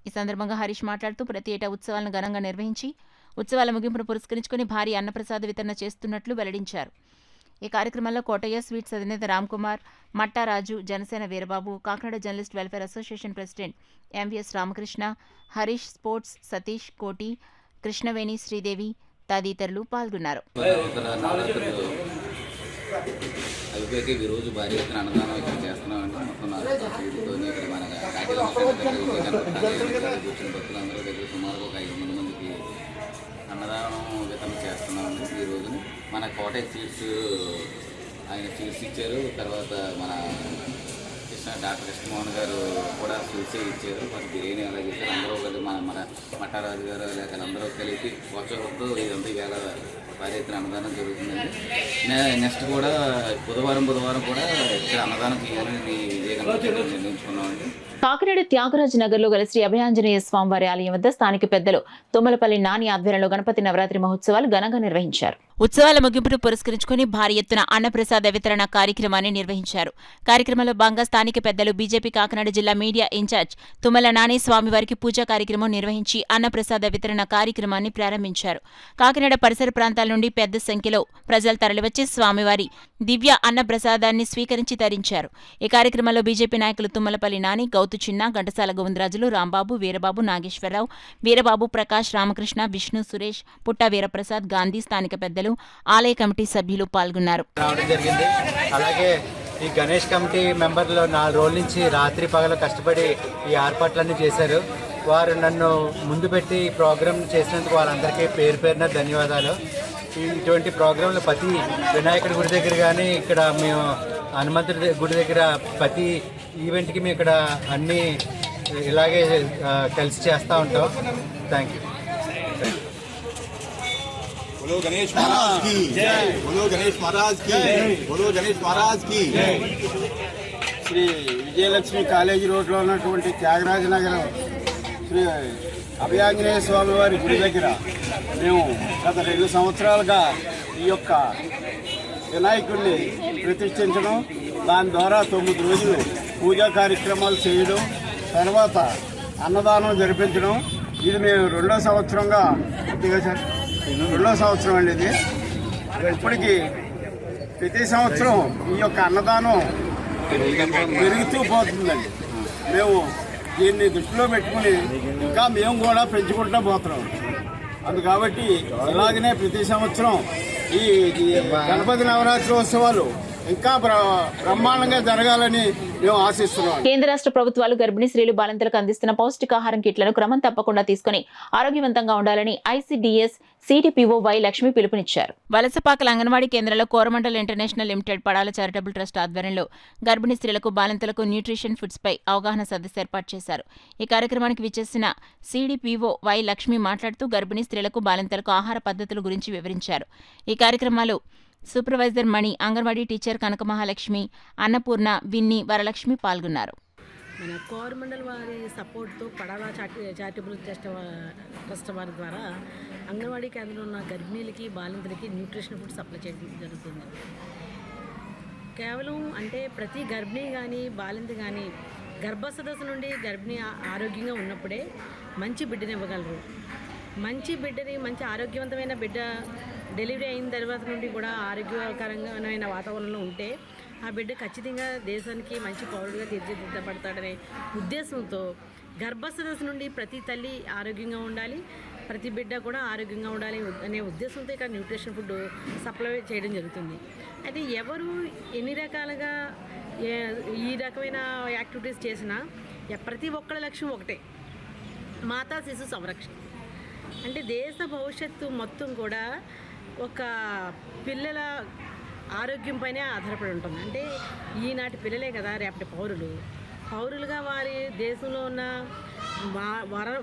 ఈ సందర్భంగా హరీష్ మాట్లాడుతూ ప్రతి ఏటా ఉత్సవాలను ఘనంగా నిర్వహించి ఉత్సవాల ముగింపును పురస్కరించుకుని భారీ అన్నప్రసాద వితరణ చేస్తున్నట్లు వెల్లడించారు. ఈ కార్యక్రమంలో కోటయ్య స్వీట్స్ అధినేత Ramkumar, Mattaraju, Janasena Veerababu, Kakinada journalist welfare association president MVS Ramakrishna, Harish, sports Satish, Koti, Krishnaveni, Sridevi తదితరులు పాల్గొన్నారు. అవిపేకి ఈరోజు భారీ ఎత్తున అన్నదానం ఇక్కడ చేస్తున్నామండి. మొత్తం 4 సీట్లతో ఇక్కడ మన కాకినాడ కూర్చున్న భక్తులందరూ దగ్గర సుమారు ఒక 500 మందికి అన్నదానం వితరణ చేస్తున్నామండి. ఈ రోజున మన కోటయ్య సీట్స్ ఆయన స్వీట్స్ ఇచ్చారు. తర్వాత మన డాక్టర్ కృష్ణమోహన్ గారు కూడా స్వీట్స్ ఇచ్చారు. మరి బిర్యానీ అలా చేశారు. అందరూ కలిసి మన మట్టారాజు గారు లేక అందరూ కలిపి వచ్చేటప్పుడు ఇదంతా వేళ భారీ ఎత్తున అన్నదానం జరుగుతుందండి. నెక్స్ట్ కూడా బుధవారం కూడా ఇక్కడ అన్నదానం చేయాలని విజయగణపతి నిర్ణయించుకున్నామండి. కాకినాడ త్యాగరాజ్ నగర్ లో గల శ్రీ అభయాంజనేయ స్వామివారి ఆలయం వద్ద స్థానిక పెద్దలు తుమ్మలపల్లి నాని ఆధ్వర్యంలో గణపతి నవరాత్రి మహోత్సవాలు ఘనంగా నిర్వహించారు. ఉత్సవాల ముగింపును పురస్కరించుకుని భారీ ఎత్తున అన్నప్రసాద వితరణ కార్యక్రమాన్ని నిర్వహించారు. కార్యక్రమంలో భాగంగా స్థానిక పెద్దలు బీజేపీ కాకినాడ జిల్లా మీడియా ఇన్ఛార్జ్ తుమ్మల నాని స్వామివారికి పూజా కార్యక్రమం నిర్వహించి అన్నప్రసాద వితరణ కార్యక్రమాన్ని ప్రారంభించారు. కాకినాడ పరిసర ప్రాంతాల నుండి పెద్ద సంఖ్యలో ప్రజలు తరలివచ్చి స్వామివారి దివ్య అన్నప్రసాదాన్ని స్వీకరించి తరించారు. ఈ కార్యక్రమంలో బీజేపీ నాయకులు తుమ్మలపల్లి నాని, గౌతు చిన్న, ఘంటసాల గోవిందరాజులు, రాంబాబు, వీరబాబు, నాగేశ్వరరావు, వీరబాబు, ప్రకాష్, రామకృష్ణ, విష్ణు, సురేష్, పుట్ట వీరప్రసాద్, గాంధీ, స్థానిక పెద్దలు, ఆలయ కమిటీ సభ్యులు పాల్గొన్నారు. అలాగే ఈ గణేష్ కమిటీ మెంబర్లు 4 రోజుల నుంచి రాత్రి పగలు కష్టపడి ఈ ఏర్పాట్లన్నీ చేశారు. వారు నన్ను ముందు పెట్టి ఈ ప్రోగ్రాం చేసినందుకు వాళ్ళందరికీ పేరు పేరున ధన్యవాదాలు. ఇటువంటి ప్రోగ్రాంలు ప్రతి వినాయకుడి గుడి దగ్గర కానీ ఇక్కడ మేము హనుమంతుడి గుడి దగ్గర ప్రతి ఈవెంట్కి మేము ఇక్కడ అన్నీ ఇలాగే కలిసి చేస్తూ ఉంటాం. Thank you. बोलो गणेश महाराज की जय, बोलो गणेश महाराज की जय, बोलो गणेश महाराज की जय. శ్రీ విజయలక్ష్మి కాలేజీ రోడ్లో ఉన్నటువంటి త్యాగరాజ నగరం శ్రీ అభయాంజనేయ స్వామి వారి గుడి దగ్గర మేము గత 2 సంవత్సరాలుగా ఈ యొక్క వినాయకుడిని ప్రతిష్ఠించడం, దాని ద్వారా 9 రోజులు పూజా కార్యక్రమాలు చేయడం, తర్వాత అన్నదానం జరిపించడం. ఇది మేము 2వ సంవత్సరంగా 2వ సంవత్సరం అండి. ఇది ఇప్పటికీ ప్రతి సంవత్సరం ఈ యొక్క అన్నదానం పెరుగుతూ పోతుందండి. మేము దీన్ని దృష్టిలో పెట్టుకుని ఇంకా మేము కూడా పెంచుకుంటూ పోతున్నాం. కాబట్టి ఇలాగనే ప్రతి సంవత్సరం ఈ గణపతి నవరాత్రి ఉత్సవాలు ఇంకా బ్రహ్మాండంగా జరగాలని మేము ఆశిస్తున్నాం. కేంద్ర రాష్ట్ర ప్రభుత్వాలు గర్భిణీ స్త్రీలు బాలింతలకు అందిస్తున్న పౌష్టికాహారం కిట్లను క్రమం తప్పకుండా తీసుకుని ఆరోగ్యవంతంగా ఉండాలని ICDS CDPO వై లక్ష్మి పిలుపునిచ్చారు. వలసపాకల అంగన్వాడీ కేంద్రంలో Coromandel international limited Padala charitable trust ఆధ్వర్యంలో గర్భిణీ స్త్రీలకు బాలింతలకు న్యూట్రిషన్ ఫుడ్స్ పై అవగాహన సదస్సు ఏర్పాటు చేశారు. ఈ కార్యక్రమానికి విచ్చేసిన CDPO వై లక్ష్మి మాట్లాడుతూ గర్భిణీ స్త్రీలకు బాలింతలకు ఆహార పద్ధతుల గురించి వివరించారు. ఈ కార్యక్రమాలు సూపర్వైజర్ మణి, అంగన్వాడీ టీచర్ కనక మహాలక్ష్మి, అన్నపూర్ణ, విన్ని, వరలక్ష్మి పాల్గొన్నారు. మన కోరమండల్ వారి సపోర్ట్తో పడాల చారిటబుల్ ట్రస్ట్ వారి ద్వారా అంగన్వాడీ కేంద్రంలో ఉన్న గర్భిణీలకి బాలింతలకి న్యూట్రిషన్ ఫుడ్ సప్లై చేయడం జరుగుతుంది. కేవలం అంటే ప్రతి గర్భిణీ కానీ బాలింత కానీ గర్భసదస్సు నుండి గర్భిణీ ఆరోగ్యంగా ఉన్నప్పుడే మంచి బిడ్డని ఇవ్వగలరు. మంచి బిడ్డని, మంచి ఆరోగ్యవంతమైన బిడ్డ డెలివరీ అయిన తర్వాత నుండి కూడా ఆరోగ్యకరమైన వాతావరణంలో ఉంటే ఆ బిడ్డ ఖచ్చితంగా దేశానికి మంచి పౌరుడిగా తీర్చిదిద్దబడతాడనే ఉద్దేశంతో గర్భసదస్సు నుండి ప్రతి తల్లి ఆరోగ్యంగా ఉండాలి, ప్రతి బిడ్డ కూడా ఆరోగ్యంగా ఉండాలి అనే ఉద్దేశంతో ఇక్కడ న్యూట్రిషన్ ఫుడ్ సప్లై చేయడం జరుగుతుంది. అయితే ఎవరు ఎన్ని రకాలుగా ఈ రకమైన యాక్టివిటీస్ చేసినా ప్రతి ఒక్కరి లక్ష్యం ఒకటే, మాతా శిశు సంరక్షణ. అంటే దేశ భవిష్యత్తు మొత్తం కూడా ఒక పిల్లల ఆరోగ్యంపైనే ఆధారపడి ఉంటుంది. అంటే ఈనాటి పిల్లలే కదా రేపటి పౌరులుగా వారి దేశంలో ఉన్న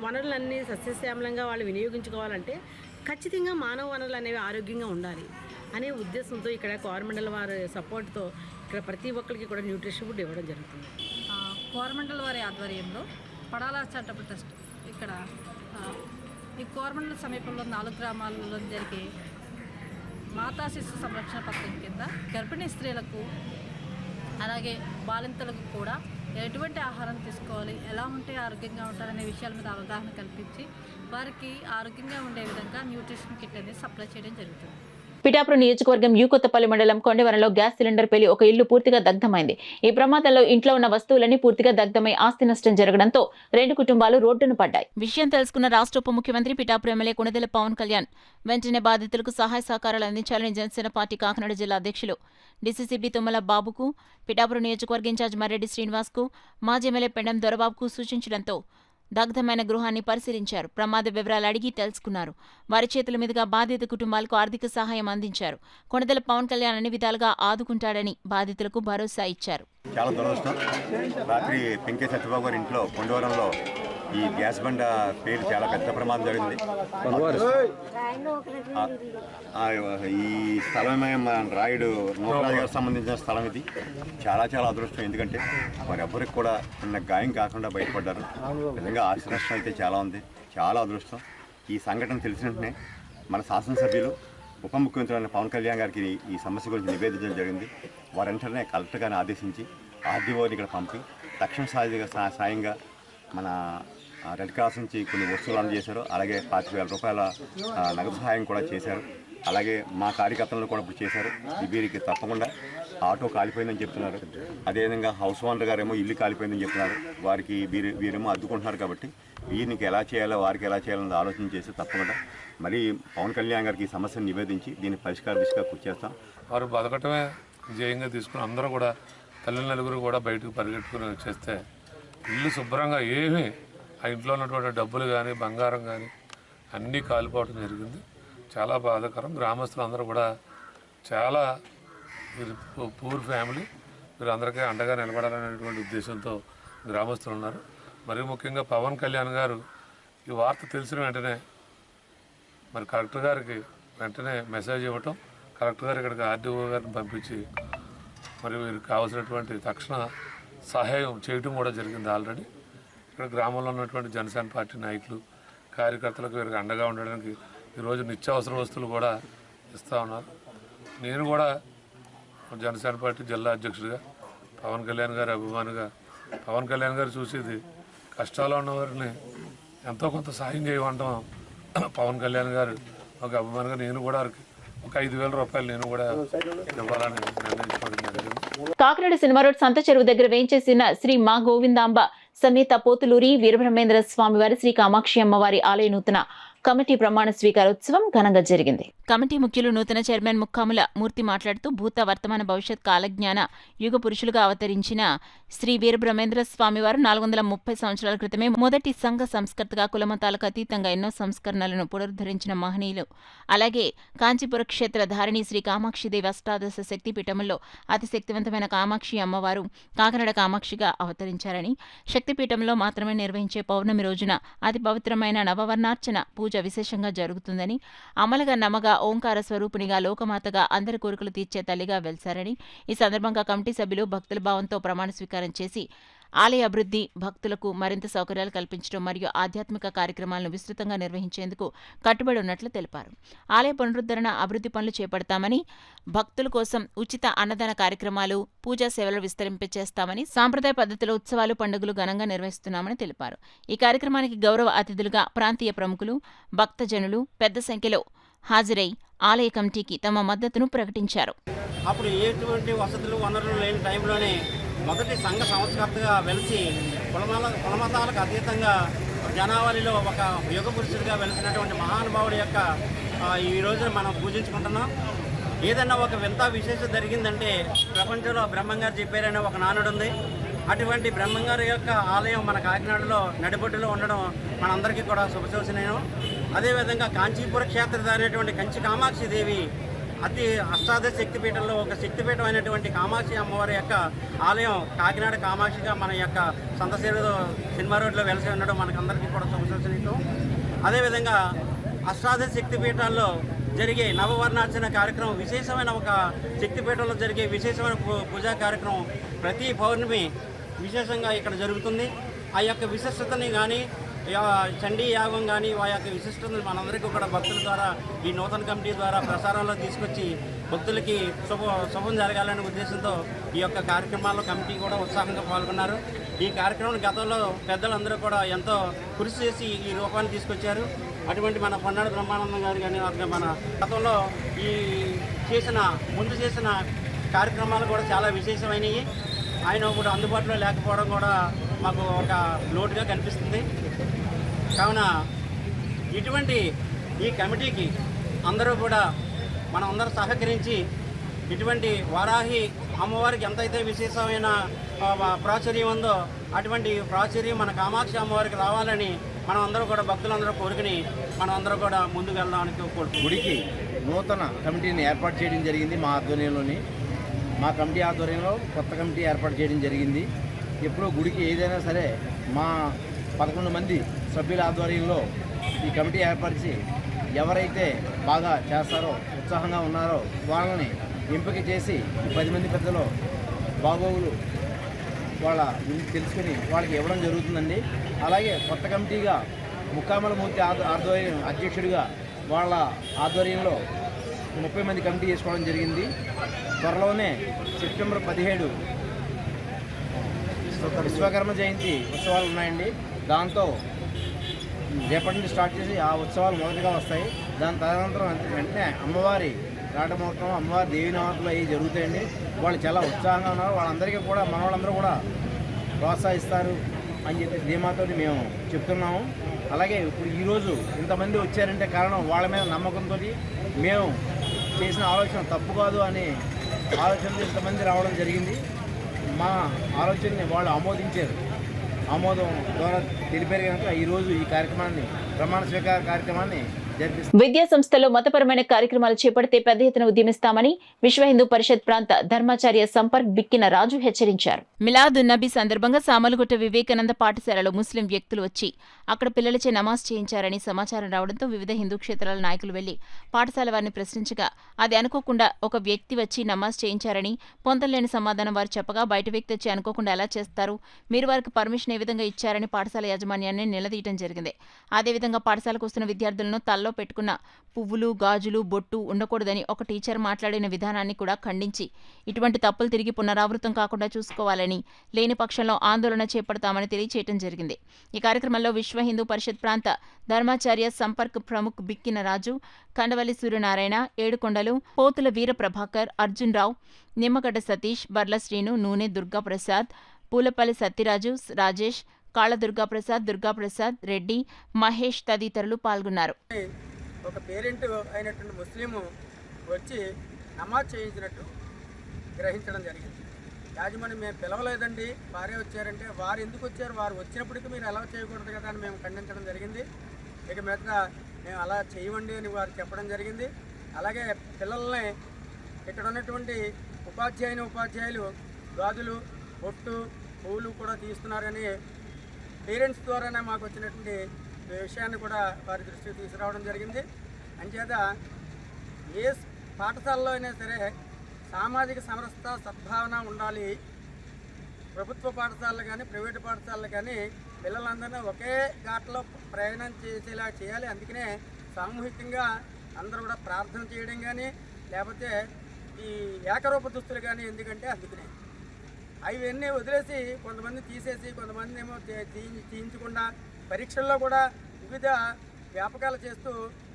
వనరులన్నీ సస్యశ్యామలంగా వాళ్ళు వినియోగించుకోవాలంటే ఖచ్చితంగా మానవ వనరులు అనేవి ఆరోగ్యంగా ఉండాలి అనే ఉద్దేశంతో ఇక్కడ కోరమండల్ వారి సపోర్ట్తో ఇక్కడ ప్రతి ఒక్కరికి కూడా న్యూట్రిషన్ ఫుడ్ ఇవ్వడం జరుగుతుంది. కోరమండల్ వారి ఆధ్వర్యంలో పడాల చారిటబుల్ ట్రస్ట్ ఇక్కడ ఈ కోరమండల్ సమీపంలో 4 గ్రామాలలో జరిగే మాతా శిశు సంరక్షణ పథకం కింద గర్భిణీ స్త్రీలకు అలాగే బాలింతలకు కూడా ఎటువంటి ఆహారం తీసుకోవాలి, ఎలా ఉంటే ఆరోగ్యంగా ఉంటారనే విషయాల మీద అవగాహన కల్పించి వారికి ఆరోగ్యంగా ఉండే విధంగా న్యూట్రిషన్ కిట్ అనేది సప్లై చేయడం జరుగుతుంది. పిఠాపురం నియోజకవర్గం కొత్తపల్లి మండలం కొండవరంలో గ్యాస్ సిలిండర్ పేలి ఒక ఇల్లు పూర్తిగా దగ్ధమైంది. ఈ ప్రమాదంలో ఇంట్లో ఉన్న వస్తువులన్నీ పూర్తిగా దగ్ధమై ఆస్తి నష్టం జరగడంతో 2 కుటుంబాలు రోడ్డును పడ్డాయి. విషయం తెలుసుకున్న రాష్ట్ర ఉప ముఖ్యమంత్రి పిఠాపురం ఎమ్మెల్యే కొణిదెల పవన్ కళ్యాణ్ వెంటనే బాధితులకు సహాయ సహకారాలు అందించాలని జనసేన పార్టీ కాకినాడ జిల్లా అధ్యక్షులు DCCB తుమ్మల బాబుకు, పిఠాపురం నియోజకవర్గ ఇన్ఛార్జ్ మర్రెడ్డి శ్రీనివాస్కు, మాజీ ఎమ్మెల్యే పెండం దొరబాబుకు సూచించడంతో దగ్ధమైన గృహాన్ని పరిశీలించారు. ప్రమాద వివరాలు అడిగి తెలుసుకున్నారు. వారి చేతుల మీదుగా బాధిత కుటుంబాలకు ఆర్థిక సహాయం అందించారు. కొణిదెల పవన్ కళ్యాణ్ అన్ని విధాలుగా ఆదుకుంటాడని బాధితులకు భరోసా ఇచ్చారు. చాలా దురదృష్టం. రాత్రి పెంకే సత్యబాబు గారి ఇంట్లో కొండవరంలో ఈ గ్యాస్ బండ పేరు చాలా పెద్ద ప్రమాదం జరిగింది. ఈ స్థలమే మన రాయుడు నూకరాజు గారికి సంబంధించిన స్థలం ఇది. చాలా చాలా అదృష్టం. ఎందుకంటే వారి ఎవ్వరికి కూడా చిన్న గాయం కాకుండా బయటపడ్డారు. నిజంగా ఆస్తి నష్టం అయితే చాలా ఉంది. చాలా అదృష్టం. ఈ సంఘటన తెలిసిన వెంటనే మన శాసనసభ్యులు ఉప ముఖ్యమంత్రి పవన్ కళ్యాణ్ గారికి ఈ సమస్య గురించి నివేదించడం జరిగింది. వారంటనే కలెక్టర్ గారిని ఆదేశించి ఆర్డీఓని ఇక్కడ పంపి తక్షణ సాయంగా మన రెడ్ క్రాస్ నుంచి కొన్ని వస్తువులు అందజేశారు. అలాగే 25,000 రూపాయల నగదు సహాయం కూడా చేశారు. అలాగే మా కార్యకర్తలను కూడా ఇప్పుడు చేశారు. వీరికి తప్పకుండా ఆటో కాలిపోయిందని చెప్తున్నారు. అదేవిధంగా హౌస్ ఓనర్ గారేమో ఇల్లు కాలిపోయిందని చెప్తున్నారు. వారికి వీరేమో అద్దుకుంటున్నారు. కాబట్టి వీరికి ఎలా చేయాలో వారికి ఎలా చేయాలని ఆలోచన చేసి తప్పకుండా మరి పవన్ కళ్యాణ్ గారికి ఈ సమస్యను నివేదించి దీన్ని పరిష్కార దిశగా కృషి చేస్తాం. వారు బతకటమే ధ్యేయంగా తీసుకుని అందరూ కూడా తల్లి నలుగురు కూడా బయటకు పరిగెట్టుకుని వచ్చేస్తే ఇల్లు శుభ్రంగా ఏమీ ఆ ఇంట్లో ఉన్నటువంటి డబ్బులు కానీ బంగారం కానీ అన్నీ కాలిపోవడం జరిగింది. చాలా బాధాకరం. గ్రామస్తులు అందరూ కూడా చాలా పూర్ ఫ్యామిలీ, మీరు అందరికీ అండగా నిలబడాలనేటువంటి ఉద్దేశంతో గ్రామస్తులు ఉన్నారు. మరీ ముఖ్యంగా పవన్ కళ్యాణ్ గారు ఈ వార్త తెలిసిన వెంటనే మరి కలెక్టర్ గారికి వెంటనే మెసేజ్ ఇవ్వటం, కలెక్టర్ గారు ఇక్కడికి ఆర్డీఓ గారిని పంపించి మరి వీరికి కావాల్సినటువంటి తక్షణ సహాయం చేయటం కూడా జరిగింది. ఆల్రెడీ ఇక్కడ గ్రామంలో ఉన్నటువంటి జనసేన పార్టీ నాయకులు కార్యకర్తలకు వీరికి అండగా ఉండడానికి ఈరోజు నిత్యావసర వస్తువులు కూడా ఇస్తూ ఉన్నారు. నేను కూడా జనసేన పార్టీ జిల్లా అధ్యక్షుడిగా పవన్ కళ్యాణ్ గారి అభిమానిగా పవన్ కళ్యాణ్ గారు చూసేది కష్టాల్లో ఉన్నవారిని ఎంతో కొంత సాయం చేయమంటాం. పవన్ కళ్యాణ్ గారు ఒక అభిమానిగా నేను కూడా ఒక 5,000 రూపాయలు నేను కూడా ఇవ్వాలని నిర్ణయించుకోవడం జరిగింది. కాకినాడ సినిమా రోడ్ సంత చెరువు దగ్గర వేయించేసిన శ్రీ మా గోవిందాంబ సమేత పోతులూరి వీరబ్రహ్మేంద్ర స్వామివారి శ్రీ కామాక్షి అమ్మవారి ఆలయ నూతన కమిటీ ప్రమాణ స్వీకారోత్సవం ఘనంగా జరిగింది. కమిటీ ముఖ్యులు నూతన చైర్మన్ ముక్కాముల మూర్తి మాట్లాడుతూ భూత వర్తమాన భవిష్యత్ కాలజ్ఞాన యుగ పురుషులుగా అవతరించిన శ్రీ వీరబ్రహ్మేంద్ర స్వామివారు 430 సంవత్సరాల క్రితమే మొదటి సంఘ సంస్కర్తగా కులమతాలకు అతీతంగా ఎన్నో సంస్కరణలను పునరుద్ధరించిన మహనీయులు. అలాగే కాంచీపుర క్షేత్ర ధారిణి శ్రీ కామాక్షిదేవి అష్టాదశ శక్తిపీఠంలో అతి శక్తివంతమైన కామాక్షి అమ్మవారు కాకినాడ కామాక్షిగా అవతరించారని, శక్తిపీఠంలో మాత్రమే నిర్వహించే పౌర్ణమి రోజున అతి పవిత్రమైన నవవర్ణార్చన పూజ విశేషంగా జరుగుతుందని, అమలుగా నమ్మగా ఓంకార స్వరూపిణిగా లోకమాతగా అందరి కోరికలు తీర్చే తల్లిగా వెలిశారని, ఈ సందర్భంగా కమిటీ సభ్యులు భక్తుల భావంతో ప్రమాణ స్వీకారం చేసి ఆలయ అభివృద్ధి, భక్తులకు మరింత సౌకర్యాలు కల్పించడం మరియు ఆధ్యాత్మిక కార్యక్రమాలను విస్తృతంగా నిర్వహించేందుకు కట్టుబడి ఉన్నట్లు తెలిపారు. ఆలయ పునరుద్ధరణ, అభివృద్ధి పనులు చేపడతామని, భక్తుల కోసం ఉచిత అన్నదాన కార్యక్రమాలు, పూజా సేవలు విస్తరింపచేస్తామని, సాంప్రదాయ పద్ధతిలో ఉత్సవాలు, పండుగలు ఘనంగా నిర్వహిస్తున్నామని తెలిపారు. ఈ కార్యక్రమానికి గౌరవ అతిథులుగా ప్రాంతీయ ప్రముఖులు, భక్తజనులు పెద్ద సంఖ్యలో హాజరై ఆలయ కమిటీకి తమ మద్దతును ప్రకటించారు. అప్పుడు ఎటువంటి వసతులు, వనరులు లేని టైంలోనే మొదటి సంఘ సంస్కర్తగా వెలిసి కులమతాలకు అతీతంగా జనావళిలో ఒక యుగ పురుషుడిగా వెలిసినటువంటి మహానుభావుడి యొక్క ఈ రోజున మనం పూజించుకుంటున్నాం. ఏదన్నా ఒక వింత విశేషం జరిగిందంటే ప్రపంచంలో బ్రహ్మంగారు చెప్పారనే ఒక నానుడు ఉంది. అటువంటి బ్రహ్మంగారి యొక్క ఆలయం మన కాకినాడలో నడిబొడ్డులో ఉండడం మనందరికీ కూడా శుభసూచనీయం. అదేవిధంగా కాంచీపుర క్షేత్ర అనేటువంటి కంచి కామాక్షి దేవి అతి అష్టాదశ శక్తిపీఠంలో ఒక శక్తిపీఠం అయినటువంటి కామాక్షి అమ్మవారి యొక్క ఆలయం కాకినాడ కామాక్షిగా మన యొక్క సంతసేరు సినిమా రోడ్లో వెలిసి ఉండడం మనకందరికీ కూడా శుభసూచనీయం. అదేవిధంగా అష్టాదశ శక్తిపీఠాల్లో జరిగే నవవర్ణార్చన కార్యక్రమం విశేషమైన ఒక శక్తిపీఠంలో జరిగే విశేషమైన పూజా కార్యక్రమం ప్రతి పౌర్ణమి విశేషంగా ఇక్కడ జరుగుతుంది. ఆ యొక్క విశిష్టతని కానీ చండీ యాగం కానీ ఆ యొక్క విశిష్టతను మనందరికీ కూడా భక్తుల ద్వారా ఈ నూతన కమిటీ ద్వారా ప్రసారంలో తీసుకొచ్చి భక్తులకి శుభం జరగాలనే ఉద్దేశంతో ఈ యొక్క కార్యక్రమాల్లో కమిటీ కూడా ఉత్సాహంగా పాల్గొన్నారు. ఈ కార్యక్రమం గతంలో పెద్దలందరూ కూడా ఎంతో కృషి చేసి ఈ రూపాన్ని తీసుకొచ్చారు. అటువంటి మన పొన్నాడు బ్రహ్మానందం గారు కానీ మన గతంలో ముందు చేసిన కార్యక్రమాలు కూడా చాలా విశేషమైనవి. ఆయన ఇప్పుడు అందుబాటులో లేకపోవడం కూడా మాకు ఒక లోటుగా కనిపిస్తుంది. కావున ఇటువంటి ఈ కమిటీకి అందరూ కూడా మనం అందరూ సహకరించి ఇటువంటి వారాహి అమ్మవారికి ఎంతైతే విశేషమైన ప్రాచుర్యం ఉందో అటువంటి ప్రాచుర్యం మన కామాక్షి అమ్మవారికి రావాలని మనం అందరూ కూడా భక్తులందరూ కోరుకుని మనం అందరూ కూడా ముందుకు వెళ్దామని కోరుకుంటున్నాం. గుడికి నూతన కమిటీని ఏర్పాటు చేయడం జరిగింది. మా కమిటీ ఆధ్వర్యంలో కొత్త కమిటీ ఏర్పాటు చేయడం జరిగింది. ఎప్పుడూ గుడికి ఏదైనా సరే మా 11 మంది సభ్యుల ఆధ్వర్యంలో ఈ కమిటీ ఏర్పరిచి ఎవరైతే బాగా చేస్తారో, ఉత్సాహంగా ఉన్నారో వాళ్ళని ఎంపిక చేసి 10 మంది పెద్దలు బాగోగులు వాళ్ళ తెలుసుకుని వాళ్ళకి ఇవ్వడం జరుగుతుందండి. అలాగే కొత్త కమిటీగా ముక్కాముల మూర్తి ఆధ్వర్యం అధ్యక్షుడిగా వాళ్ళ ఆధ్వర్యంలో 30 మంది కమిటీ చేసుకోవడం జరిగింది. త్వరలోనే సెప్టెంబర్ 17 విశ్వకర్మ జయంతి ఉత్సవాలు ఉన్నాయండి. దాంతో రేపటి నుండి స్టార్ట్ చేసి ఆ ఉత్సవాలు మొదటిగా వస్తాయి. దాని తదనంతరం వెంటనే అమ్మవారి రాటముహూర్తం, అమ్మవారి దేవి నవరాత్రులు అవి జరుగుతాయండి. వాళ్ళు చాలా ఉత్సాహంగా ఉన్నారు. వాళ్ళందరికీ కూడా మన వాళ్ళందరూ కూడా ప్రోత్సహిస్తారు అని చెప్పి ధీమాతో మేము చెప్తున్నాము. అలాగే ఇప్పుడు ఈరోజు ఇంతమంది వచ్చారంటే కారణం వాళ్ళ మీద నమ్మకంతో మేము చేసిన ఆలోచన తప్పు కాదు అనే ఆలోచనతో ఇంతమంది రావడం జరిగింది. మా ఆలోచనని వాళ్ళు ఆమోదించారు. ఆమోదం ద్వారా తెలిపారు కనుక ఈరోజు ఈ కార్యక్రమాన్ని ప్రమాణ స్వీకార కార్యక్రమాన్ని విద్యా సంస్థలో మతపరమైన కార్యక్రమాలు చేపడితే పెద్ద ఎత్తున ఉద్యమిస్తామని విశ్వ హిందూ పరిషత్ ప్రాంత ధర్మాచార్య సంపర్క్ బిక్కిన రాజు హెచ్చరించారు. మిలాదున్ నబీ సందర్భంగా సామలగుట్ట వివేకానంద పాఠశాలలో ముస్లిం వ్యక్తులు వచ్చి అక్కడ పిల్లలచే నమాజ్ చేయించారని సమాచారం రావడంతో వివిధ హిందూ క్షేత్రాల నాయకులు వెళ్లి పాఠశాల వారిని ప్రశ్నించగా అది అనుకోకుండా ఒక వ్యక్తి వచ్చి నమాజ్ చేయించారని పొందలేని సమాధానం వారు చెప్పగా బయట వ్యక్తి వచ్చి అనుకోకుండా ఎలా చేస్తారు, మీరు వారికి పర్మిషన్ ఏ విధంగా ఇచ్చారని పాఠశాల యాజమాన్యాన్ని నిలదీయడం జరిగింది. అదేవిధంగా పాఠశాలకు వస్తున్న విద్యార్థులను తల్లో పెట్టుకున్న పువ్వులు, గాజులు, బొట్టు ఉండకూడదని ఒక టీచర్ మాట్లాడిన విధానాన్ని కూడా ఖండించి ఇటువంటి తప్పులు తిరిగి పునరావృతం కాకుండా చూసుకోవాలని, లేని పక్షంలో ఆందోళన చేపడతామని తెలియచేయడం జరిగింది. ఈ కార్యక్రమంలో విశ్వ హిందూ పరిషత్ ప్రాంత ధర్మాచార్య సంపర్క్ ప్రముఖ్ బిక్కిన రాజు, కండవల్లి సూర్యనారాయణ, ఏడుకొండలు, పోతుల వీర ప్రభాకర్, అర్జున్ రావు, నిమ్మగడ్డ సతీష్, బర్ల శ్రీను, నూనె దుర్గా ప్రసాద్, పూలపల్లి సత్యరాజు, రాజేష్, కాళ్ళ దుర్గాప్రసాద్ రెడ్డి, మహేష్ తదితరులు పాల్గొన్నారు. ఒక పేరెంట్ అయినటువంటి ముస్లిము వచ్చి నమాజ్ చేయించినట్టు గ్రహించడం జరిగింది. యాజమాన్యం మేము పిలవలేదండి, వారే వచ్చారంటే వారు ఎందుకు వచ్చారు, వారు వచ్చినప్పటికీ మీరు అలా చేయకూడదు కదా అని మేము ఖండించడం జరిగింది. ఇక మీద మేము అలా చేయమండి అని వారు చెప్పడం జరిగింది. అలాగే పిల్లల్ని ఇక్కడ ఉన్నటువంటి ఉపాధ్యాయులు గాజులు, బొట్టు, పువ్వులు కూడా తీస్తున్నారని పేరెంట్స్ ద్వారానే మాకు వచ్చినటువంటి విషయాన్ని కూడా వారి దృష్టికి తీసుకురావడం జరిగింది. అంచేత ఏ పాఠశాలలో అయినా సరే సామాజిక సమరసత సద్భావన ఉండాలి. ప్రభుత్వ పాఠశాలలు కానీ ప్రైవేటు పాఠశాలలు కానీ పిల్లలందరినీ ఒకే ఘాట్లో ప్రయాణం చేసేలా చేయాలి. అందుకనే సామూహికంగా అందరూ కూడా ప్రార్థన చేయడం కానీ లేకపోతే ఈ ఏకరూప దుస్తులు కానీ ఎందుకంటే అందుకనే అవన్నీ వదిలేసి కొంతమంది తీసేసి కొంతమంది ఏమో తీయించకుండా పరీక్షల్లో కూడా వివిధ వ్యాపకాలు చేస్తూ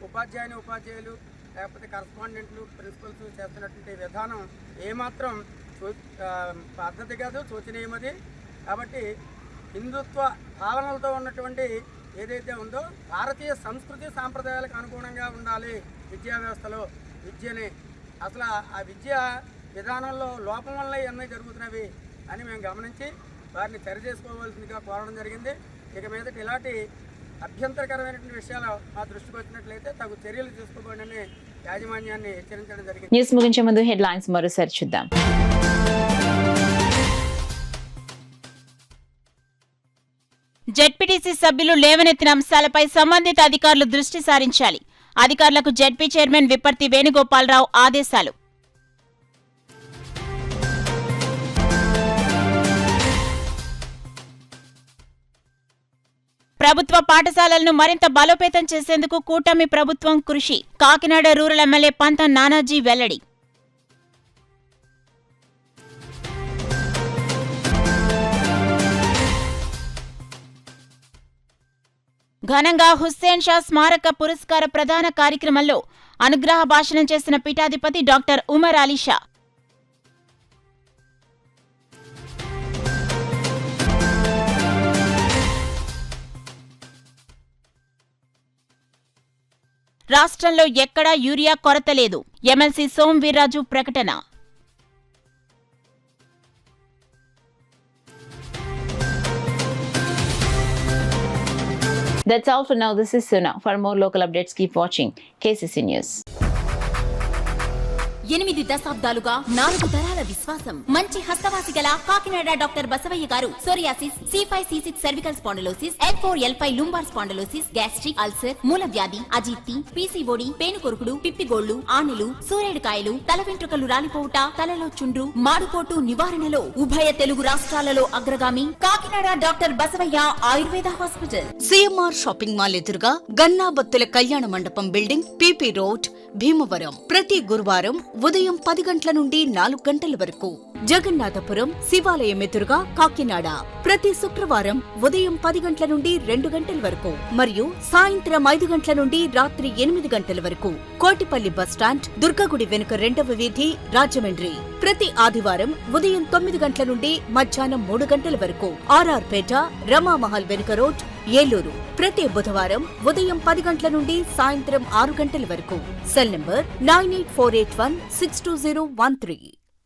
ఉపాధ్యాయులు లేకపోతే కరస్పాండెంట్లు, ప్రిన్సిపల్స్ చేస్తున్నటువంటి విధానం ఏమాత్రం పద్ధతి కాదు, శోచనీయమది. కాబట్టి హిందుత్వ భావనలతో ఉన్నటువంటి ఏదైతే ఉందో భారతీయ సంస్కృతి సాంప్రదాయాలకు అనుగుణంగా ఉండాలి విద్యా వ్యవస్థలో. విద్యని అసలు ఆ విద్య విధానంలో లోపం వల్ల ఇవన్నీ జరుగుతున్నవి అని మేము గమనించి వారిని సరిచేసుకోవాల్సిందిగా కోరడం జరిగింది. ఇక మీదట ఇలాంటి అభ్యంతరకరమైనటువంటి విషయాలు మా దృష్టికి వచ్చినట్లయితే తగు చర్యలు తీసుకోబోనని యాజమాన్యాన్ని హెచ్చరించడం జరిగింది. న్యూస్ ముగించే ముందు హెడ్లైన్స్ మరోసారి చూద్దాం. జెడ్పీటీసీ సభ్యులు లేవనెత్తిన అంశాలపై సంబంధిత అధికారులు దృష్టి సారించాలి. అధికారులకు జెడ్పీ చైర్మన్ విప్పర్తి వేణుగోపాలరావు ఆదేశాలు. ప్రభుత్వ పాఠశాలలను మరింత బలోపేతం చేసేందుకు కూటమి ప్రభుత్వం కృషి. కాకినాడ రూరల్ ఎమ్మెల్యే పంతం నానాజీ వెల్లడి. ఘనంగా హుస్సేన్ షా స్మారక పురస్కార ప్రదాన కార్యక్రమంలో అనుగ్రహ భాషణం చేసిన పీఠాధిపతి డాక్టర్ ఉమర్ అలీ షా. రాష్ట్రంలో ఎక్కడా యూరియా కొరత లేదు. ఎమ్మెల్సీ సోమ్ వీర్రాజు ప్రకటన. That's all for now. This is Suna. For more local updates, keep watching KCC News. 8 దశాబ్దాలుగా 4 తరాల విశ్వాసం. మంచి హస్తవాసి గల కాకినాడ డాక్టర్ బసవయ్య గారు psoriasis, C5, C6 cervical spondylosis, L4, L5 lumbar spondylosis, gastric ulcer, మూలవ్యాధి, అజీర్తి, పీసీఓడి, పేనుకొరుకుడు, పిప్పిగోళ్లు, ఆనెలు, సూరేడుకాయలు, తల వెంట్రుకలు రాలిపోవుట, తలలో చుండ్రు, మాడుపోటు నివారణలో ఉభయ తెలుగు రాష్ట్రాలలో అగ్రగామి Kakinada doctor Basavaiah Ayurveda hospital. CMR shopping mall ఎదురుగా గన్నాబత్తుల కళ్యాణ మండపం బిల్డింగ్, PP రోడ్, భీమవరం. ప్రతి గురువారం ఉదయం 10 గంటల నుండి 4 గంటల వరకు. జగన్నాథపురం శివాలయం ఎదురుగా కాకినాడ ప్రతి శుక్రవారం ఉదయం 10 గంటల నుండి 2 గంటల వరకు మరియు సాయంత్రం 5 గంటల నుండి రాత్రి 8 గంటల వరకు. కోటిపల్లి బస్టాండ్, దుర్గగుడి వెనుక 2వ వీధి, రాజమండ్రి ప్రతి ఆదివారం ఉదయం 9 గంటల నుండి మధ్యాహ్నం 3 గంటల వరకు. RR పేట, రమామహల్ వెనుక రోడ్, ఏలూరు ప్రతి బుధవారం ఉదయం 10 గంటల నుండి సాయంత్రం 6 గంటల వరకు. Cell number 9848162013.